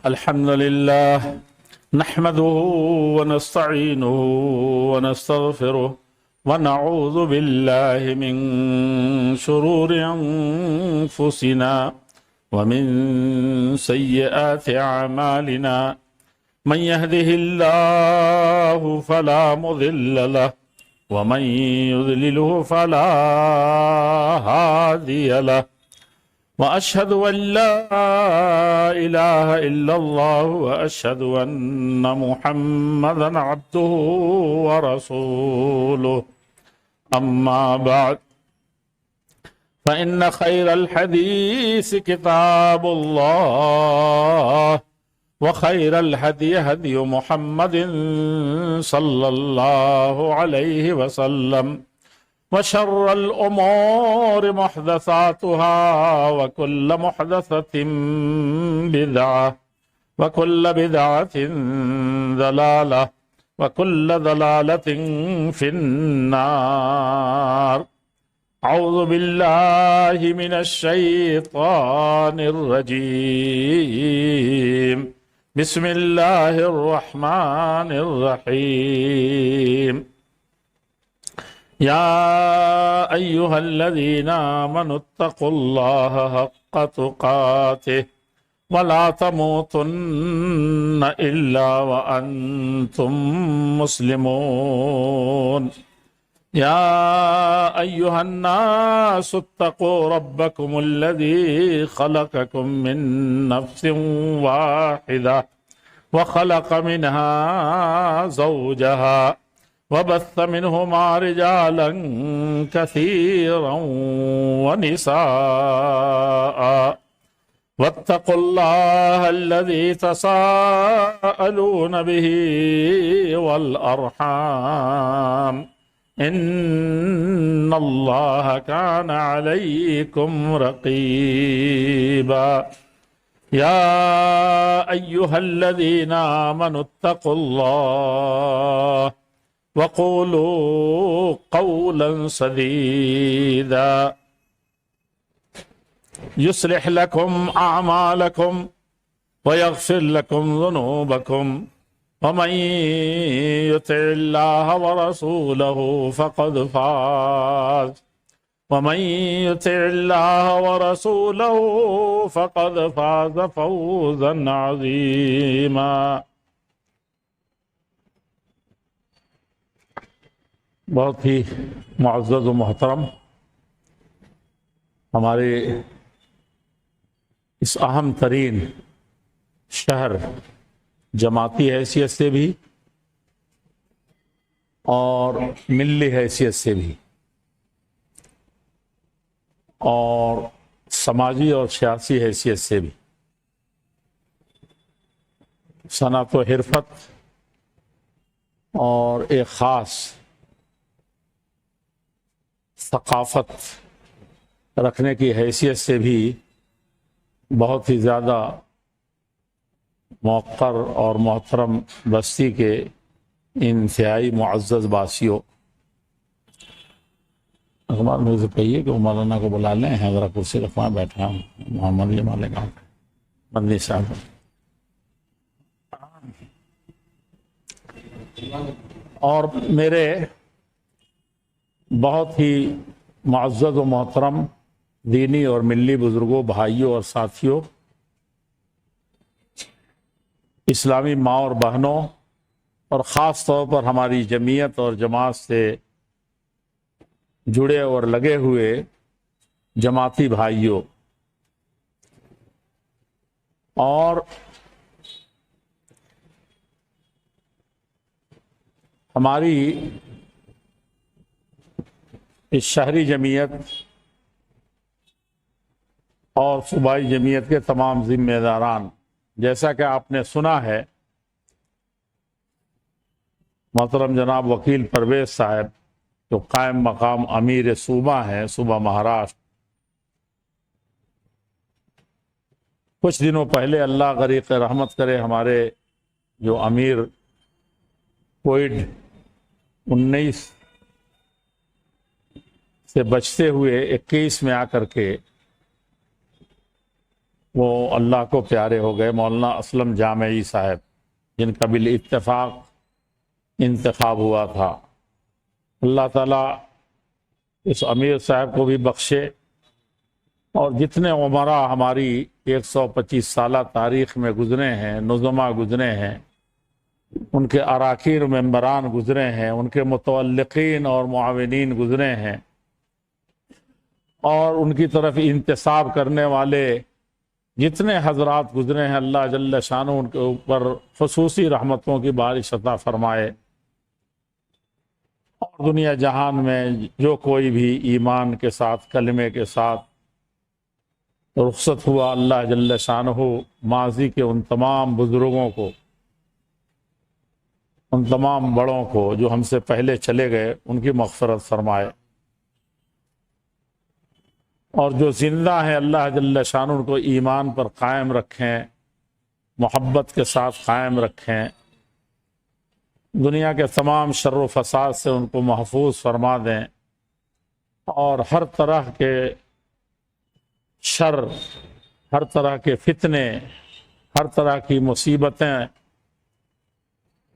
الحمد لله نحمده ونستعينه ونستغفره ونعوذ بالله من شرور أنفسنا ومن سيئات أعمالنا من يهده الله فلا مضل له ومن يضلله فلا هادي له وأشهد أن لا إله إلا الله وأشهد أن محمدا عبده ورسوله أما بعد فإن خير الحديث كتاب الله وخير الهدي هدي محمد صلى الله عليه وسلم وشر الأمور محدثاتها وكل محدثة بدعة وكل بدعة ضلالة وكل ضلالة في النار. أعوذ بالله من الشيطان الرجيم. بسم الله الرحمن الرحيم. يا أيها الذين آمنوا اتقوا الله حق تقاته ولا تموتن إلا وأنتم مسلمون. يا أيها الناس اتقوا ربكم الذي خلقكم من نفس واحدة وخلق منها زوجها وبث منهما رجالا كثيرا ونساء واتقوا الله الذي تساءلون به والأرحام إن الله كان عليكم رقيبا. يا أيها الذين آمنوا اتقوا الله وقولوا قولا سديدا يصلح لكم أعمالكم ويغفر لكم ذنوبكم ومن يطع الله ورسوله فقد فاز ومن يطع الله ورسوله فقد فاز فوزا عظيما. بہت ہی معزز و محترم ہمارے اس اہم ترین شہر جماعتی حیثیت سے بھی اور ملی حیثیت سے بھی اور سماجی اور سیاسی حیثیت سے بھی صنعت و حرفت اور ایک خاص ثقافت رکھنے کی حیثیت سے بھی بہت ہی زیادہ موقر اور محترم بستی کے انتہائی معزز باسیوں، اخبار میں سے کہیے کہ مولانا کو بلا لیں، ذرا کرسی رکھوائیں، بیٹھا ہوں محمد یہ مالک مدنی صاحب. اور میرے بہت ہی معزز و محترم دینی اور ملی بزرگوں، بھائیوں اور ساتھیوں، اسلامی ماں اور بہنوں، اور خاص طور پر ہماری جمعیت اور جماعت سے جڑے اور لگے ہوئے جماعتی بھائیوں، اور ہماری اس شہری جمعیت اور صوبائی جمعیت کے تمام ذمہ داران. جیسا کہ آپ نے سنا ہے، محترم جناب وکیل پرویز صاحب جو قائم مقام امیر صوبہ ہیں، صوبہ مہاراشٹر، کچھ دنوں پہلے اللہ غریق رحمت کرے ہمارے جو امیر کووڈ-19 سے بچتے ہوئے 21 میں آ کر کے وہ اللہ کو پیارے ہو گئے، مولانا اسلم جامعی صاحب، جن کا بالاتفاق انتخاب ہوا تھا۔ اللہ تعالیٰ اس امیر صاحب کو بھی بخشے، اور جتنے عمراء ہماری 125 سالہ تاریخ میں گزرے ہیں، نظما گزرے ہیں، ان کے اراکین و ممبران گزرے ہیں، ان کے متعلقین اور معاونین گزرے ہیں، اور ان کی طرف انتساب کرنے والے جتنے حضرات گزرے ہیں، اللہ جل شانہ ان کے اوپر خصوصی رحمتوں کی بارش عطا فرمائے، اور دنیا جہان میں جو کوئی بھی ایمان کے ساتھ، کلمے کے ساتھ رخصت ہوا، اللہ جل شانہ ماضی کے ان تمام بزرگوں کو، ان تمام بڑوں کو جو ہم سے پہلے چلے گئے، ان کی مغفرت فرمائے، اور جو زندہ ہیں اللہ جل شانہ ان کو ایمان پر قائم رکھیں، محبت کے ساتھ قائم رکھیں، دنیا کے تمام شر و فساد سے ان کو محفوظ فرما دیں، اور ہر طرح کے شر، ہر طرح کے فتنے، ہر طرح کی مصیبتیں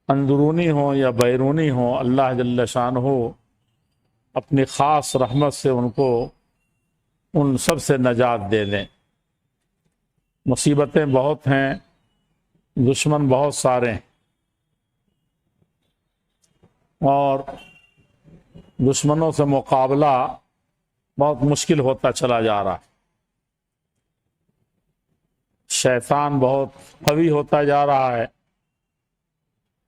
اندرونی ہوں یا بیرونی ہوں، اللہ جل شانہ اپنی خاص رحمت سے ان کو ان سب سے نجات دے دیں۔ مصیبتیں بہت ہیں، دشمن بہت سارے ہیں، اور دشمنوں سے مقابلہ بہت مشکل ہوتا چلا جا رہا ہے۔ شیطان بہت قوی ہوتا جا رہا ہے،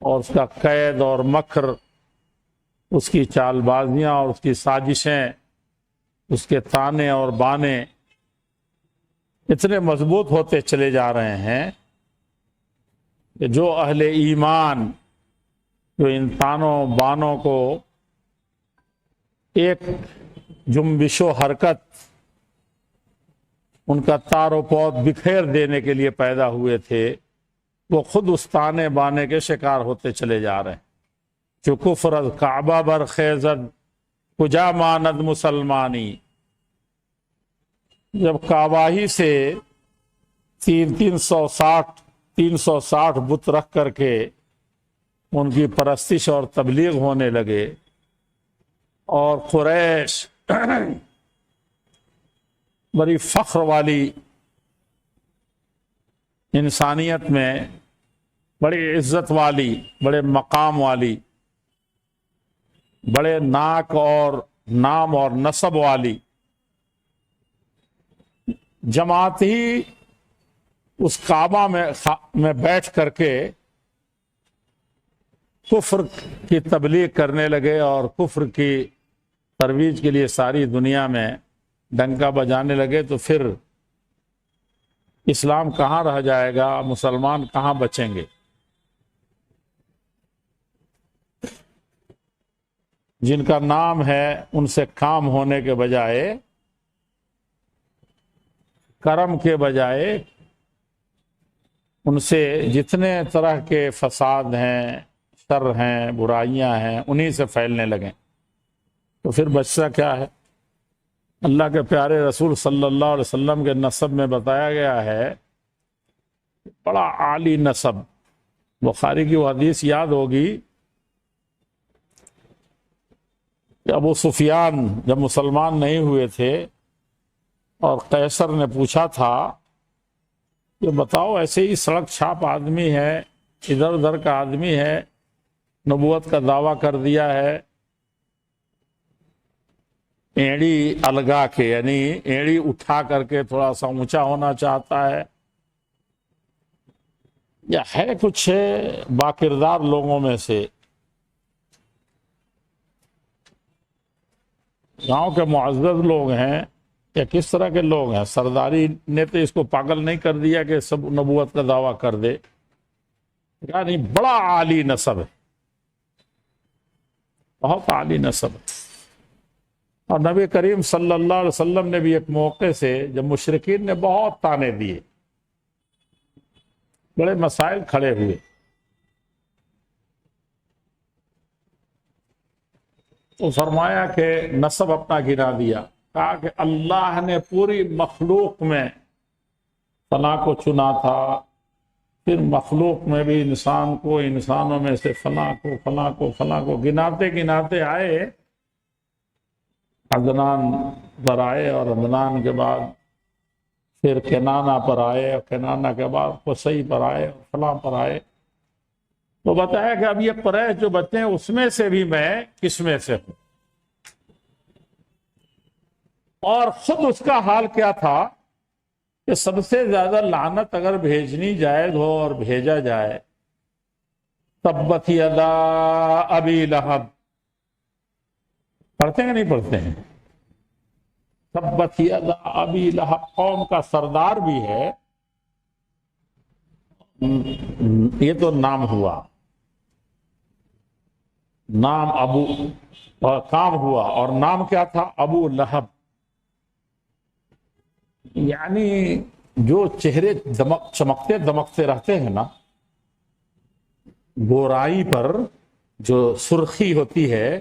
اور اس کا قید اور مکر، اس کی چال بازیاں اور اس کی سازشیں، اس کے تانے اور بانے اتنے مضبوط ہوتے چلے جا رہے ہیں کہ جو اہل ایمان، جو ان تانوں بانوں کو ایک جنبش و حرکت، ان کا تار و پود بکھیر دینے کے لیے پیدا ہوئے تھے، وہ خود اس تانے بانے کے شکار ہوتے چلے جا رہے ہیں۔ جو کفر از کعبہ بر خیزد کجا ماند مسلمانی، جب کعبہ ہی سے 360 بت رکھ کر کے ان کی پرستش اور تبلیغ ہونے لگے، اور قریش بڑی فخر والی، انسانیت میں بڑی عزت والی، بڑے مقام والی، بڑے ناک اور نام اور نسب والی جماعت ہی اس کعبہ میں بیٹھ کر کے کفر کی تبلیغ کرنے لگے، اور کفر کی ترویج کے لیے ساری دنیا میں ڈنکا بجانے لگے، تو پھر اسلام کہاں رہ جائے گا، مسلمان کہاں بچیں گے؟ جن کا نام ہے ان سے کام ہونے کے بجائے، کرم کے بجائے، ان سے جتنے طرح کے فساد ہیں، شر ہیں، برائیاں ہیں، انہی سے پھیلنے لگیں، تو پھر بچتا کیا ہے؟ اللہ کے پیارے رسول صلی اللہ علیہ وسلم کے نسب میں بتایا گیا ہے، بڑا عالی نسب۔ بخاری کی وہ حدیث یاد ہوگی کہ ابو سفیان جب مسلمان نہیں ہوئے تھے، اور قیصر نے پوچھا تھا کہ بتاؤ، ایسے ہی سڑک چھاپ آدمی ہے، ادھر ادھر کا آدمی ہے، نبوت کا دعویٰ کر دیا ہے، ایڑی الگا کے، یعنی ایڑی اٹھا کر کے تھوڑا سا اونچا ہونا چاہتا ہے، یا ہے کچھ باکردار لوگوں میں سے، گاؤں کے معزز لوگ ہیں، یا کس طرح کے لوگ ہیں؟ سرداری نے تو اس کو پاگل نہیں کر دیا کہ سب نبوت کا دعویٰ کر دے، یعنی بڑا عالی نسب ہے، بہت عالی نسب ہے۔ اور نبی کریم صلی اللہ علیہ وسلم نے بھی ایک موقع سے، جب مشرکین نے بہت تانے دیے، بڑے مسائل کھڑے ہوئے، تو فرمایا کہ نسب اپنا گرا دیا، کہا کہ اللہ نے پوری مخلوق میں فلاں کو چنا تھا، پھر مخلوق میں بھی انسان کو، انسانوں میں سے فلاں کو فلاں کو فلاں کو گناتے گناتے آئے، عدنان پر آئے، اور عدنان کے بعد پھر کنانہ پر آئے، اور کنانہ کے بعد قصی پر آئے، اور فلاں پر آئے۔ تو بتایا کہ اب یہ قریش جو بچے ہیں اس میں سے بھی میں کس میں سے ہوں۔ اور خود اس کا حال کیا تھا کہ سب سے زیادہ لعنت اگر بھیجنی جائز ہو اور بھیجا جائے، تبت یدا ابی لہب، پڑھتے ہیں کہ نہیں پڑھتے ہیں؟ تبت یدا ابی لہب قوم کا سردار بھی ہے، یہ تو نام ہوا، نام ابو، اور کام ہوا، اور نام کیا تھا؟ ابو لہب۔ یعنی جو چہرے چمکتے دمکتے رہتے ہیں نا، گورائی پر جو سرخی ہوتی ہے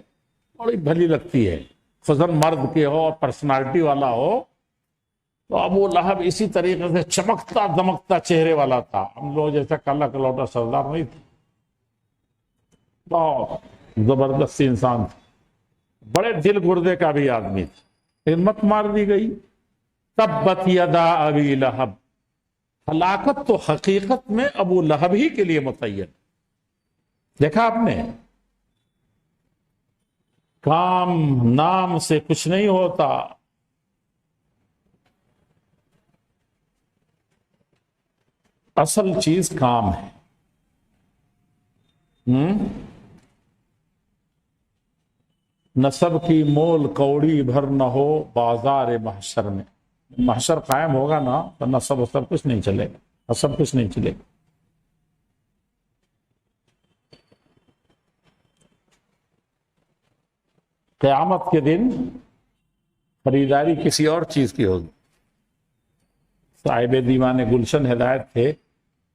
بڑی بھلی لگتی ہے، خصوصاً مرد کے ہو اور پرسنالٹی والا ہو، تو ابو لہب اسی طریقے سے چمکتا دمکتا چہرے والا تھا، ہم لوگ جیسا کالا کلوٹا سردار نہیں تھا، بہت زبردست انسان تھا، بڑے دل گردے کا بھی آدمی تھا، ہمت مار دی گئی۔ تبت یدا ابی لہب، ہلاکت تو حقیقت میں ابو لہب ہی کے لیے متعین۔ دیکھا آپ نے، کام نام سے کچھ نہیں ہوتا، اصل چیز کام ہے۔ نسب کی مول کوڑی بھر نہ ہو بازار محشر میں، محشر قائم ہوگا نا تو نسب وسب کچھ نہیں چلے گا، نسب کچھ نہیں چلے گا۔ قیامت کے دن خریداری کسی اور چیز کی ہوگی۔ صاحب دیوان گلشن ہدایت تھے،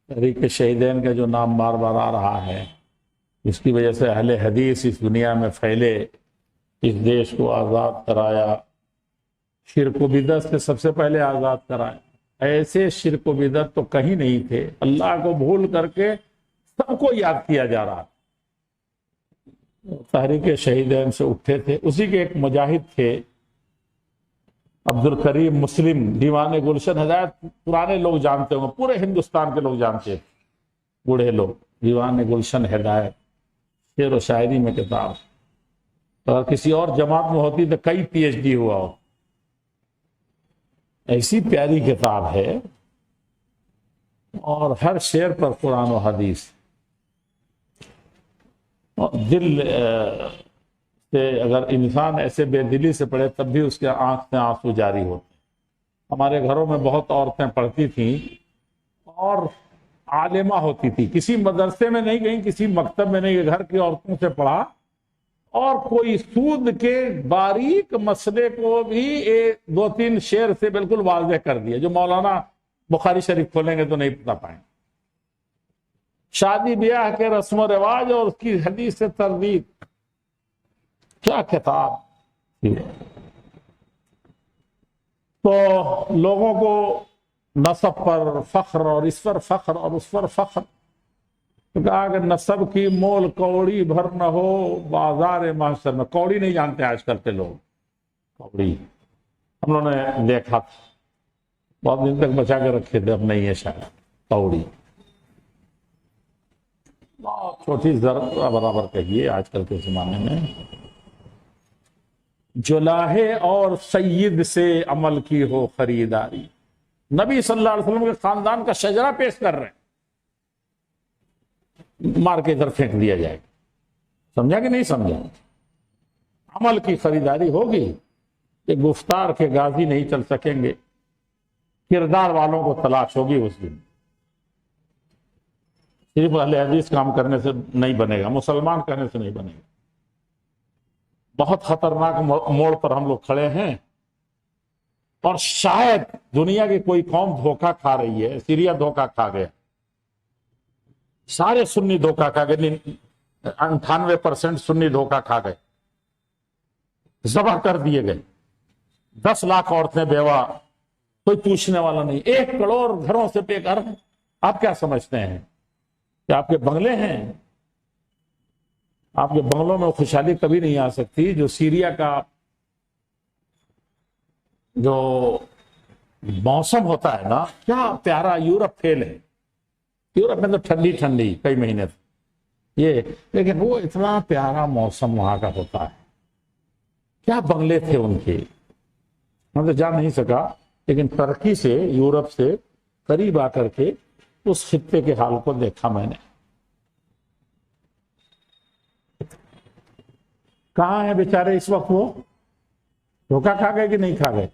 تحریک شہیدین کا جو نام بار بار آ رہا ہے، اس کی وجہ سے اہل حدیث اس دنیا میں پھیلے، اس دیش کو آزاد کرایا، شرک و بدعت سے سب سے پہلے آزاد کرایا۔ ایسے شرک و بدعت تو کہیں نہیں تھے، اللہ کو بھول کر کے سب کو یاد کیا جا رہا۔ تحریک شہیدین سے اٹھے تھے، اسی کے ایک مجاہد تھے عبد الکریم مسلم، دیوان گلشن ہدایت پرانے لوگ جانتے ہوں گے، پورے ہندوستان کے لوگ جانتے ہیں، بوڑھے لوگ، دیوان گلشن ہدایت، شعر و شاعری میں کتاب، اگر کسی اور جماعت میں ہوتی تو کئی پی ایچ ڈی ہوا ہو، ایسی پیاری کتاب ہے، اور ہر شعر پر قرآن و حدیث، اور دل سے اگر انسان ایسے بے دلی سے پڑھے تب بھی اس کے آنکھ سے آنسو جاری ہوتے ہیں۔ ہمارے گھروں میں بہت عورتیں پڑھتی تھیں اور عالمہ ہوتی تھی، کسی مدرسے میں نہیں گئیں، کسی مکتب میں نہیں گئیں، گھر کی عورتوں سے پڑھا، اور کوئی سود کے باریک مسئلے کو بھی دو تین شعر سے بالکل واضح کر دیا، جو مولانا بخاری شریف کھولیں گے تو نہیں بتا پائیں۔ شادی بیاہ کے رسم و رواج اور اس کی حدیث سے تردید، کیا کتاب تھی۔ تو لوگوں کو نسب پر فخر، اور اس پر فخر، اور اس پر فخر، تو کہا کہ نسب کی مول کوڑی بھر نہ ہو بازار محشر میں۔ کوڑی نہیں جانتے آج کل کے لوگ، کوڑی ہم لوگوں نے دیکھا تھا، بہت دن تک بچا کے رکھے تھے، اب نہیں ہے شاید کوڑی، بہت چھوٹی ذرہ برابر کہیے آج کل کے زمانے میں۔ جلاہے اور سید سے عمل کی ہو خریداری، نبی صلی اللہ علیہ وسلم کے خاندان کا شجرہ پیش کر رہے ہیں، مار کے ادھر پھینک دیا جائے گا، سمجھا کہ نہیں سمجھا؟ عمل کی خریداری ہوگی کہ گفتار کے غازی نہیں چل سکیں گے، کردار والوں کو تلاش ہوگی اس دن، صرف اہل حدیث کام کرنے سے نہیں بنے گا، مسلمان کرنے سے نہیں بنے گا۔ بہت خطرناک موڑ پر ہم لوگ کھڑے ہیں، اور شاید دنیا کی کوئی قوم دھوکہ کھا رہی ہے۔ سیریا دھوکہ کھا گیا، سارے سنی دھوکہ کھا گئے، 98% سنی دھوکہ کھا گئے، ذبح کر دیے گئے، 10 لاکھ عورتیں بیوہ کوئی پوچھنے والا نہیں. 1 کروڑ گھروں سے بے گھر ہیں. آپ کیا سمجھتے ہیں کہ آپ کے بنگلے ہیں؟ آپ کے بنگلوں میں خوشحالی کبھی نہیں آ سکتی. جو سیریا کا جو موسم ہوتا ہے نا، کیا پیارا. یورپ فیل ہے. یورپ میں تو ٹھنڈی ٹھنڈی کئی مہینے یہ، لیکن وہ اتنا پیارا موسم وہاں کا ہوتا ہے. کیا بنگلے تھے ان کے. میں تو جا نہیں سکا، لیکن ترکی سے، یورپ سے قریب آ کر کے اس خطے کے حال کو دیکھا میں نے. کہاں ہیں بیچارے اس وقت؟ وہ دھوکہ کھا گئے کہ نہیں کھا گئے؟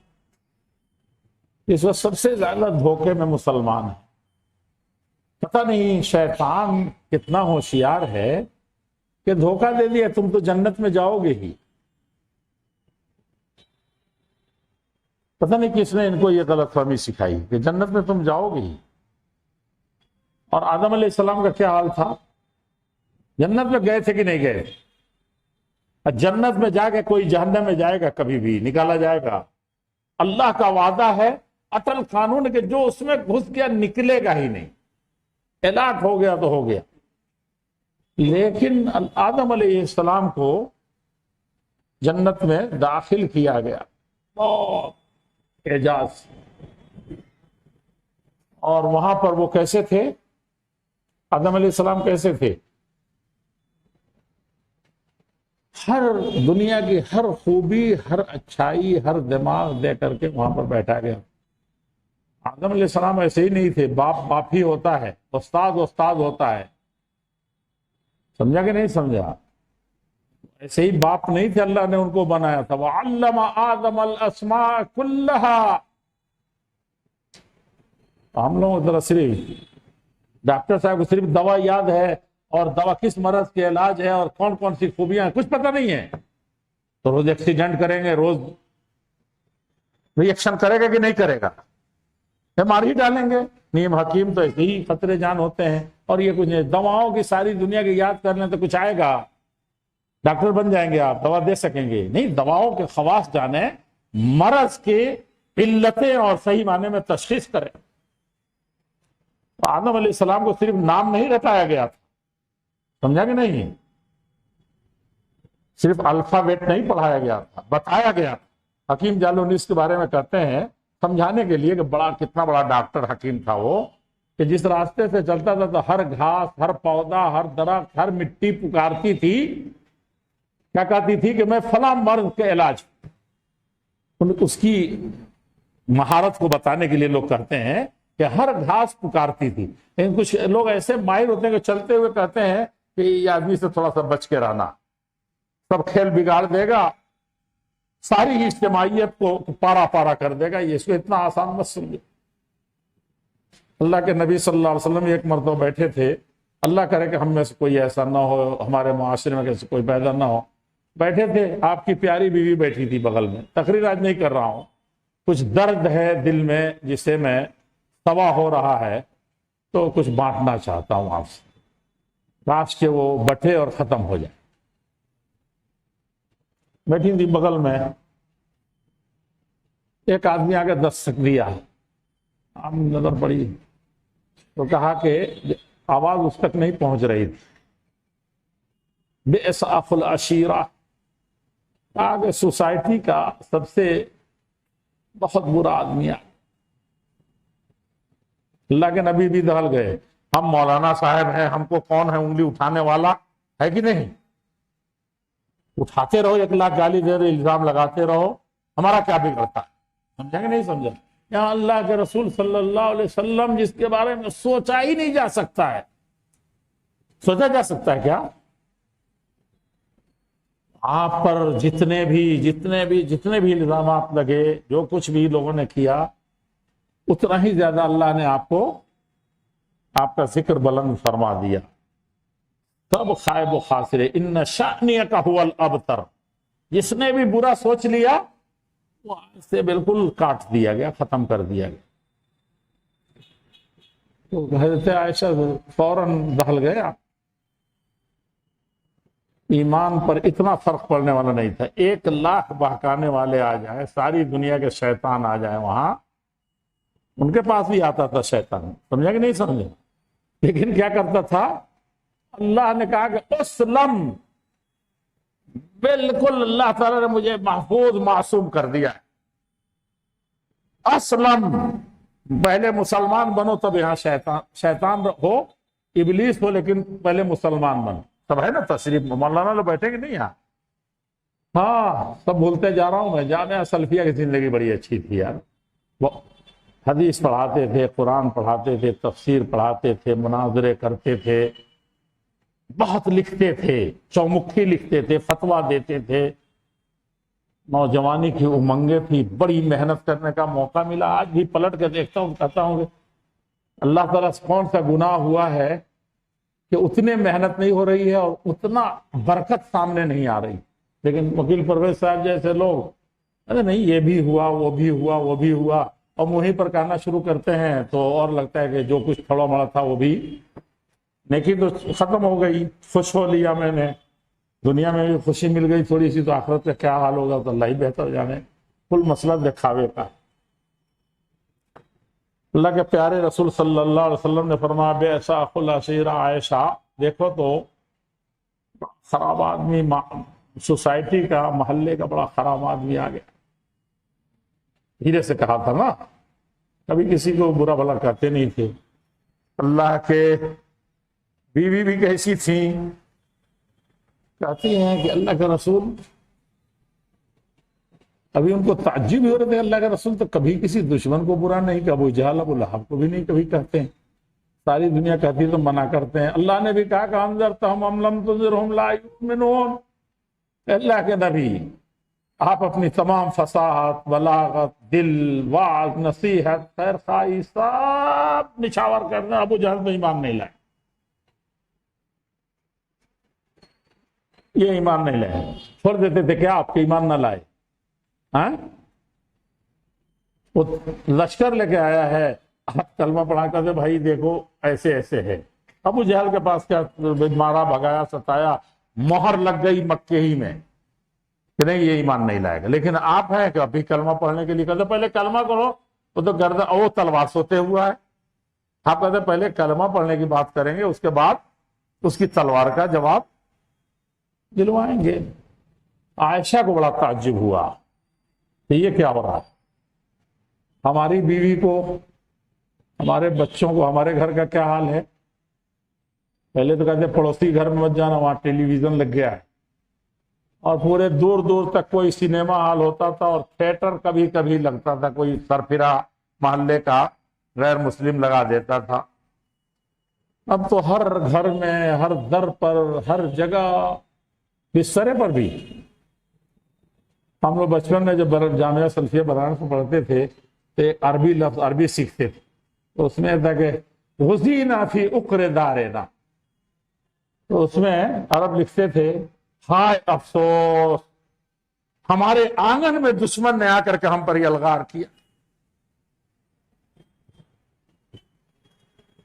اس وقت سب سے زیادہ دھوکے میں مسلمان ہیں. پتہ نہیں شیطان کتنا ہوشیار ہے کہ دھوکہ دے دیا تم تو جنت میں جاؤ گے ہی. پتہ نہیں کس نے ان کو یہ غلط فہمی سکھائی کہ جنت میں تم جاؤ گے ہی. اور آدم علیہ السلام کا کیا حال تھا؟ جنت میں گئے تھے کہ نہیں گئے؟ جنت میں جا کے کوئی جہنم میں جائے گا؟ کبھی بھی نکالا جائے گا؟ اللہ کا وعدہ ہے اٹل قانون کہ جو اس میں گھس گیا نکلے گا ہی نہیں. الاٹ ہو گیا تو ہو گیا. لیکن آدم علیہ السلام کو جنت میں داخل کیا گیا. بہت اعجاز. اور وہاں پر وہ کیسے تھے؟ آدم علیہ السلام کیسے تھے؟ ہر دنیا کی ہر خوبی، ہر اچھائی، ہر دماغ دے کر کے وہاں پر بیٹھا گیا. آدم علیہ السلام ایسے ہی نہیں تھے. باپ باپ ہی ہوتا ہے، استاد استاد ہوتا ہے. سمجھا کہ نہیں سمجھا؟ ایسے ہی باپ نہیں تھے، اللہ نے ان کو بنایا تھا. وَعَلَّمَ آدَمَ الْأَسْمَاءَ كُلَّهَا. ہم لوگ ذرا صرف ڈاکٹر صاحب کو صرف دوا یاد ہے، اور دوا کس مرض کے علاج ہے اور کون کون سی خوبیاں ہیں کچھ پتہ نہیں ہے. تو روز ایکسیڈنٹ کریں گے، روز ری ایکشن کرے گا کہ نہیں کرے گا؟ مار ہی ڈالیں گے. نیم حکیم تو ایسے ہی خطرے جان ہوتے ہیں. اور یہ کچھ نہیں. دواؤں کی ساری دنیا کی یاد کر لیں تو کچھ آئے گا؟ ڈاکٹر بن جائیں گے آپ، دوا دے سکیں گے؟ نہیں. دواؤں کے خواص جانیں، مرض کے علتیں اور صحیح معنی میں تشخیص کریں. آدم علیہ السلام کو صرف نام نہیں رٹایا گیا تھا. سمجھا کہ نہیں؟ صرف الفابیٹ نہیں پڑھایا گیا تھا، بتایا گیا تھا. حکیم جالونی اس کے بارے میں کہتے ہیں سمجھانے کے لیے کہ کتنا بڑا ڈاکٹر حکیم تھا وہ، کہ جس راستے سے چلتا تھا تو ہر گھاس، ہر پودا، ہر درخت، ہر مٹی پکارتی تھی. کیا کہتی تھی کہ میں فلاں مرض کے علاج. اس کی مہارت کو بتانے کے لیے لوگ کرتے ہیں کہ ہر گھاس پکارتی تھی. لیکن کچھ لوگ ایسے ماہر ہوتے ہیں کہ چلتے ہوئے کہتے ہیں کہ یہ آدمی سے تھوڑا سا بچ کے رہنا، سب کھیل بگاڑ دے گا، ساری اجتماعیت کو پارا پارا کر دے گا. یہ اس کو اتنا آسان مت سمجھو. اللہ کے نبی صلی اللہ علیہ وسلم ایک مرتبہ بیٹھے تھے. اللہ کرے کہ ہم میں سے کوئی ایسا نہ ہو، ہمارے معاشرے میں کیسے کوئی پیدا نہ ہو. بیٹھے تھے، آپ کی پیاری بیوی بیٹھی تھی بغل میں. تقریر آج نہیں کر رہا ہوں، کچھ درد ہے دل میں جسے میں تباہ ہو رہا ہے، تو کچھ بانٹنا چاہتا ہوں آپ سے. کاش کہ وہ بٹے اور ختم ہو جائے. بیٹھی تھی بغل میں. ایک آدمی آگے دستک دیا، ہم نظر پڑی تو کہا کہ آواز اس تک نہیں پہنچ رہی تھی. بئس اخو العشیرہ، کہا کہ سوسائٹی کا سب سے بہت برا آدمی ہے. اللہ کے نبی بھی دہل گئے. ہم مولانا صاحب ہیں، ہم کو کون ہے انگلی اٹھانے والا ہے کہ نہیں؟ اٹھاتے رہو، 1,00,000 گالی دے رہے، الزام لگاتے رہو، ہمارا کیا بگڑتا ہے؟ سمجھا کہ نہیں سمجھا؟ یہاں اللہ کے رسول صلی اللہ علیہ وسلم جس کے بارے میں سوچا ہی نہیں جا سکتا ہے. سوچا جا سکتا ہے کیا؟ آپ پر جتنے بھی الزامات لگے، جو کچھ بھی لوگوں نے کیا، اتنا ہی زیادہ اللہ نے آپ کا ذکر بلند فرما دیا. سب خائب و خاسر. ان شأنک هو الابتر. جس نے بھی برا سوچ لیا وہ سے بالکل کاٹ دیا گیا، ختم کر دیا گیا. تو حضرت عائشہ فوراً دہل گیا. ایمان پر اتنا فرق پڑنے والا نہیں تھا. 1,00,000 بہکانے والے آ جائیں، ساری دنیا کے شیطان آ جائیں وہاں، ان کے پاس بھی آتا تھا شیطان، سمجھا کہ نہیں سمجھا؟ لیکن کیا کرتا تھا؟ اللہ نے کہا کہ اسلم، بالکل اللہ تعالیٰ نے مجھے محفوظ معصوم کر دیا ہے، اسلم، پہلے مسلمان بنو تب یہاں شیطان ہو، ابلیس ہو، لیکن پہلے مسلمان بنو۔ تب ہے نا تشریف، مولانا لوگ بیٹھیں گے نہیں یہاں؟ ہاں سب بھولتے جا رہا ہوں میں۔ جامعہ سلفیہ کی زندگی بڑی اچھی تھی یار، وہ حدیث پڑھاتے تھے، قرآن پڑھاتے تھے، تفسیر پڑھاتے تھے، مناظرے کرتے تھے، بہت لکھتے تھے، چومکھی لکھتے تھے، فتویٰ دیتے تھے، نوجوانی کی امنگیں تھی، بڑی محنت کرنے کا موقع ملا۔ آج بھی پلٹ کے دیکھتا ہوں، کہتا ہوں کہ اللہ تعالیٰ سے کون سا گناہ ہوا ہے کہ اتنے محنت نہیں ہو رہی ہے اور اتنا برکت سامنے نہیں آ رہی۔ لیکن وکیل پرویز صاحب جیسے لوگ، ارے نہیں یہ بھی ہوا، وہ بھی ہوا، وہ بھی ہوا، اور منہ پر کہنا شروع کرتے ہیں تو اور لگتا ہے کہ جو کچھ تھوڑا موڑا تھا وہ بھی نیکی تو ختم ہو گئی، خوش ہو لیا میں نے، دنیا میں بھی خوشی مل گئی تھوڑی سی، تو آخرت کا کیا حال ہوگا تو اللہ ہی بہتر جانے۔ کل مسئلہ دکھاوے کا۔ اللہ کے پیارے رسول صلی اللہ علیہ وسلم نے فرمایا بئس اخو العشیرہ عائشہ، دیکھو تو خراب آدمی، سوسائٹی کا، محلے کا بڑا خراب آدمی آ گیا۔ دھیرے سے کہا تھا نا، کبھی کسی کو برا بھلا کہتے نہیں تھے۔ اللہ کے بیوی بھی کیسی تھیں، کہتی ہیں کہ اللہ کے رسول، ابھی ان کو تعجب ہو رہے تھے، اللہ کے رسول تو کبھی کسی دشمن کو برا نہیں کہا، ابو جہل ابو لہب کو بھی نہیں کبھی کہتے ہیں، ساری دنیا کہتی ہے تو منع کرتے ہیں۔ اللہ نے بھی کہا کہ انذرتہم ام لم تنذرہم لا یؤمنون، اللہ کے نبی آپ اپنی تمام فصاحت، بلاغت، دل، وعظ، نصیحت، خیر خواہی سب نچھاور کر دیں، ابو جہل میں ایمان نہیں لائے، یہ ایمان نہیں لائے، چھوڑ دیتے تھے کیا آپ کے ایمان نہ لائے؟ ہاں وہ لشکر لے کے آیا ہے، آپ کلمہ پڑھا کر دے بھائی دیکھو ایسے ایسے ہے۔ ابو جہل کے پاس کیا، مارا بھگایا ستایا، مہر لگ گئی مکے ہی میں کہ نہیں یہ ایمان نہیں لائے گا۔ لیکن آپ ہیں کہ ابھی کلمہ پڑھنے کے لیے کہتے پہلے کلمہ کرو، وہ تو گردن وہ تلوار سوتے ہوا ہے، آپ کہتے پہلے کلمہ پڑھنے کی بات کریں گے، اس کے بعد اس کی تلوار کا جواب دلوائیں گے۔ عائشہ کو بڑا تعجب ہوا کہ یہ کیا ہو رہا ہے، ہماری بیوی کو، ہمارے بچوں کو، ہمارے گھر کا کیا حال ہے؟ پہلے تو کہتے پڑوسی گھر میں مت جانا، وہاں ٹیلی ویژن لگ گیا ہے، اور پورے دور دور تک کوئی سنیما ہال ہوتا تھا، اور تھیٹر کبھی کبھی لگتا تھا، کوئی سرفرا محلے کا غیر مسلم لگا دیتا تھا۔ اب تو ہر گھر میں، ہر در پر، ہر جگہ، بسترے پر بھی۔ ہم لوگ بچپن میں جب جامعہ سلفیہ بنارس میں پڑھتے تھے تو ایک عربی لفظ عربی سیکھتے تھے، تو اس میں تھا کہ غزینا فی عقر دارنا، تو اس میں عرب لکھتے تھے ہائے افسوس ہمارے آنگن میں دشمن نے آ کر کے ہم پر یہ الغار کیا۔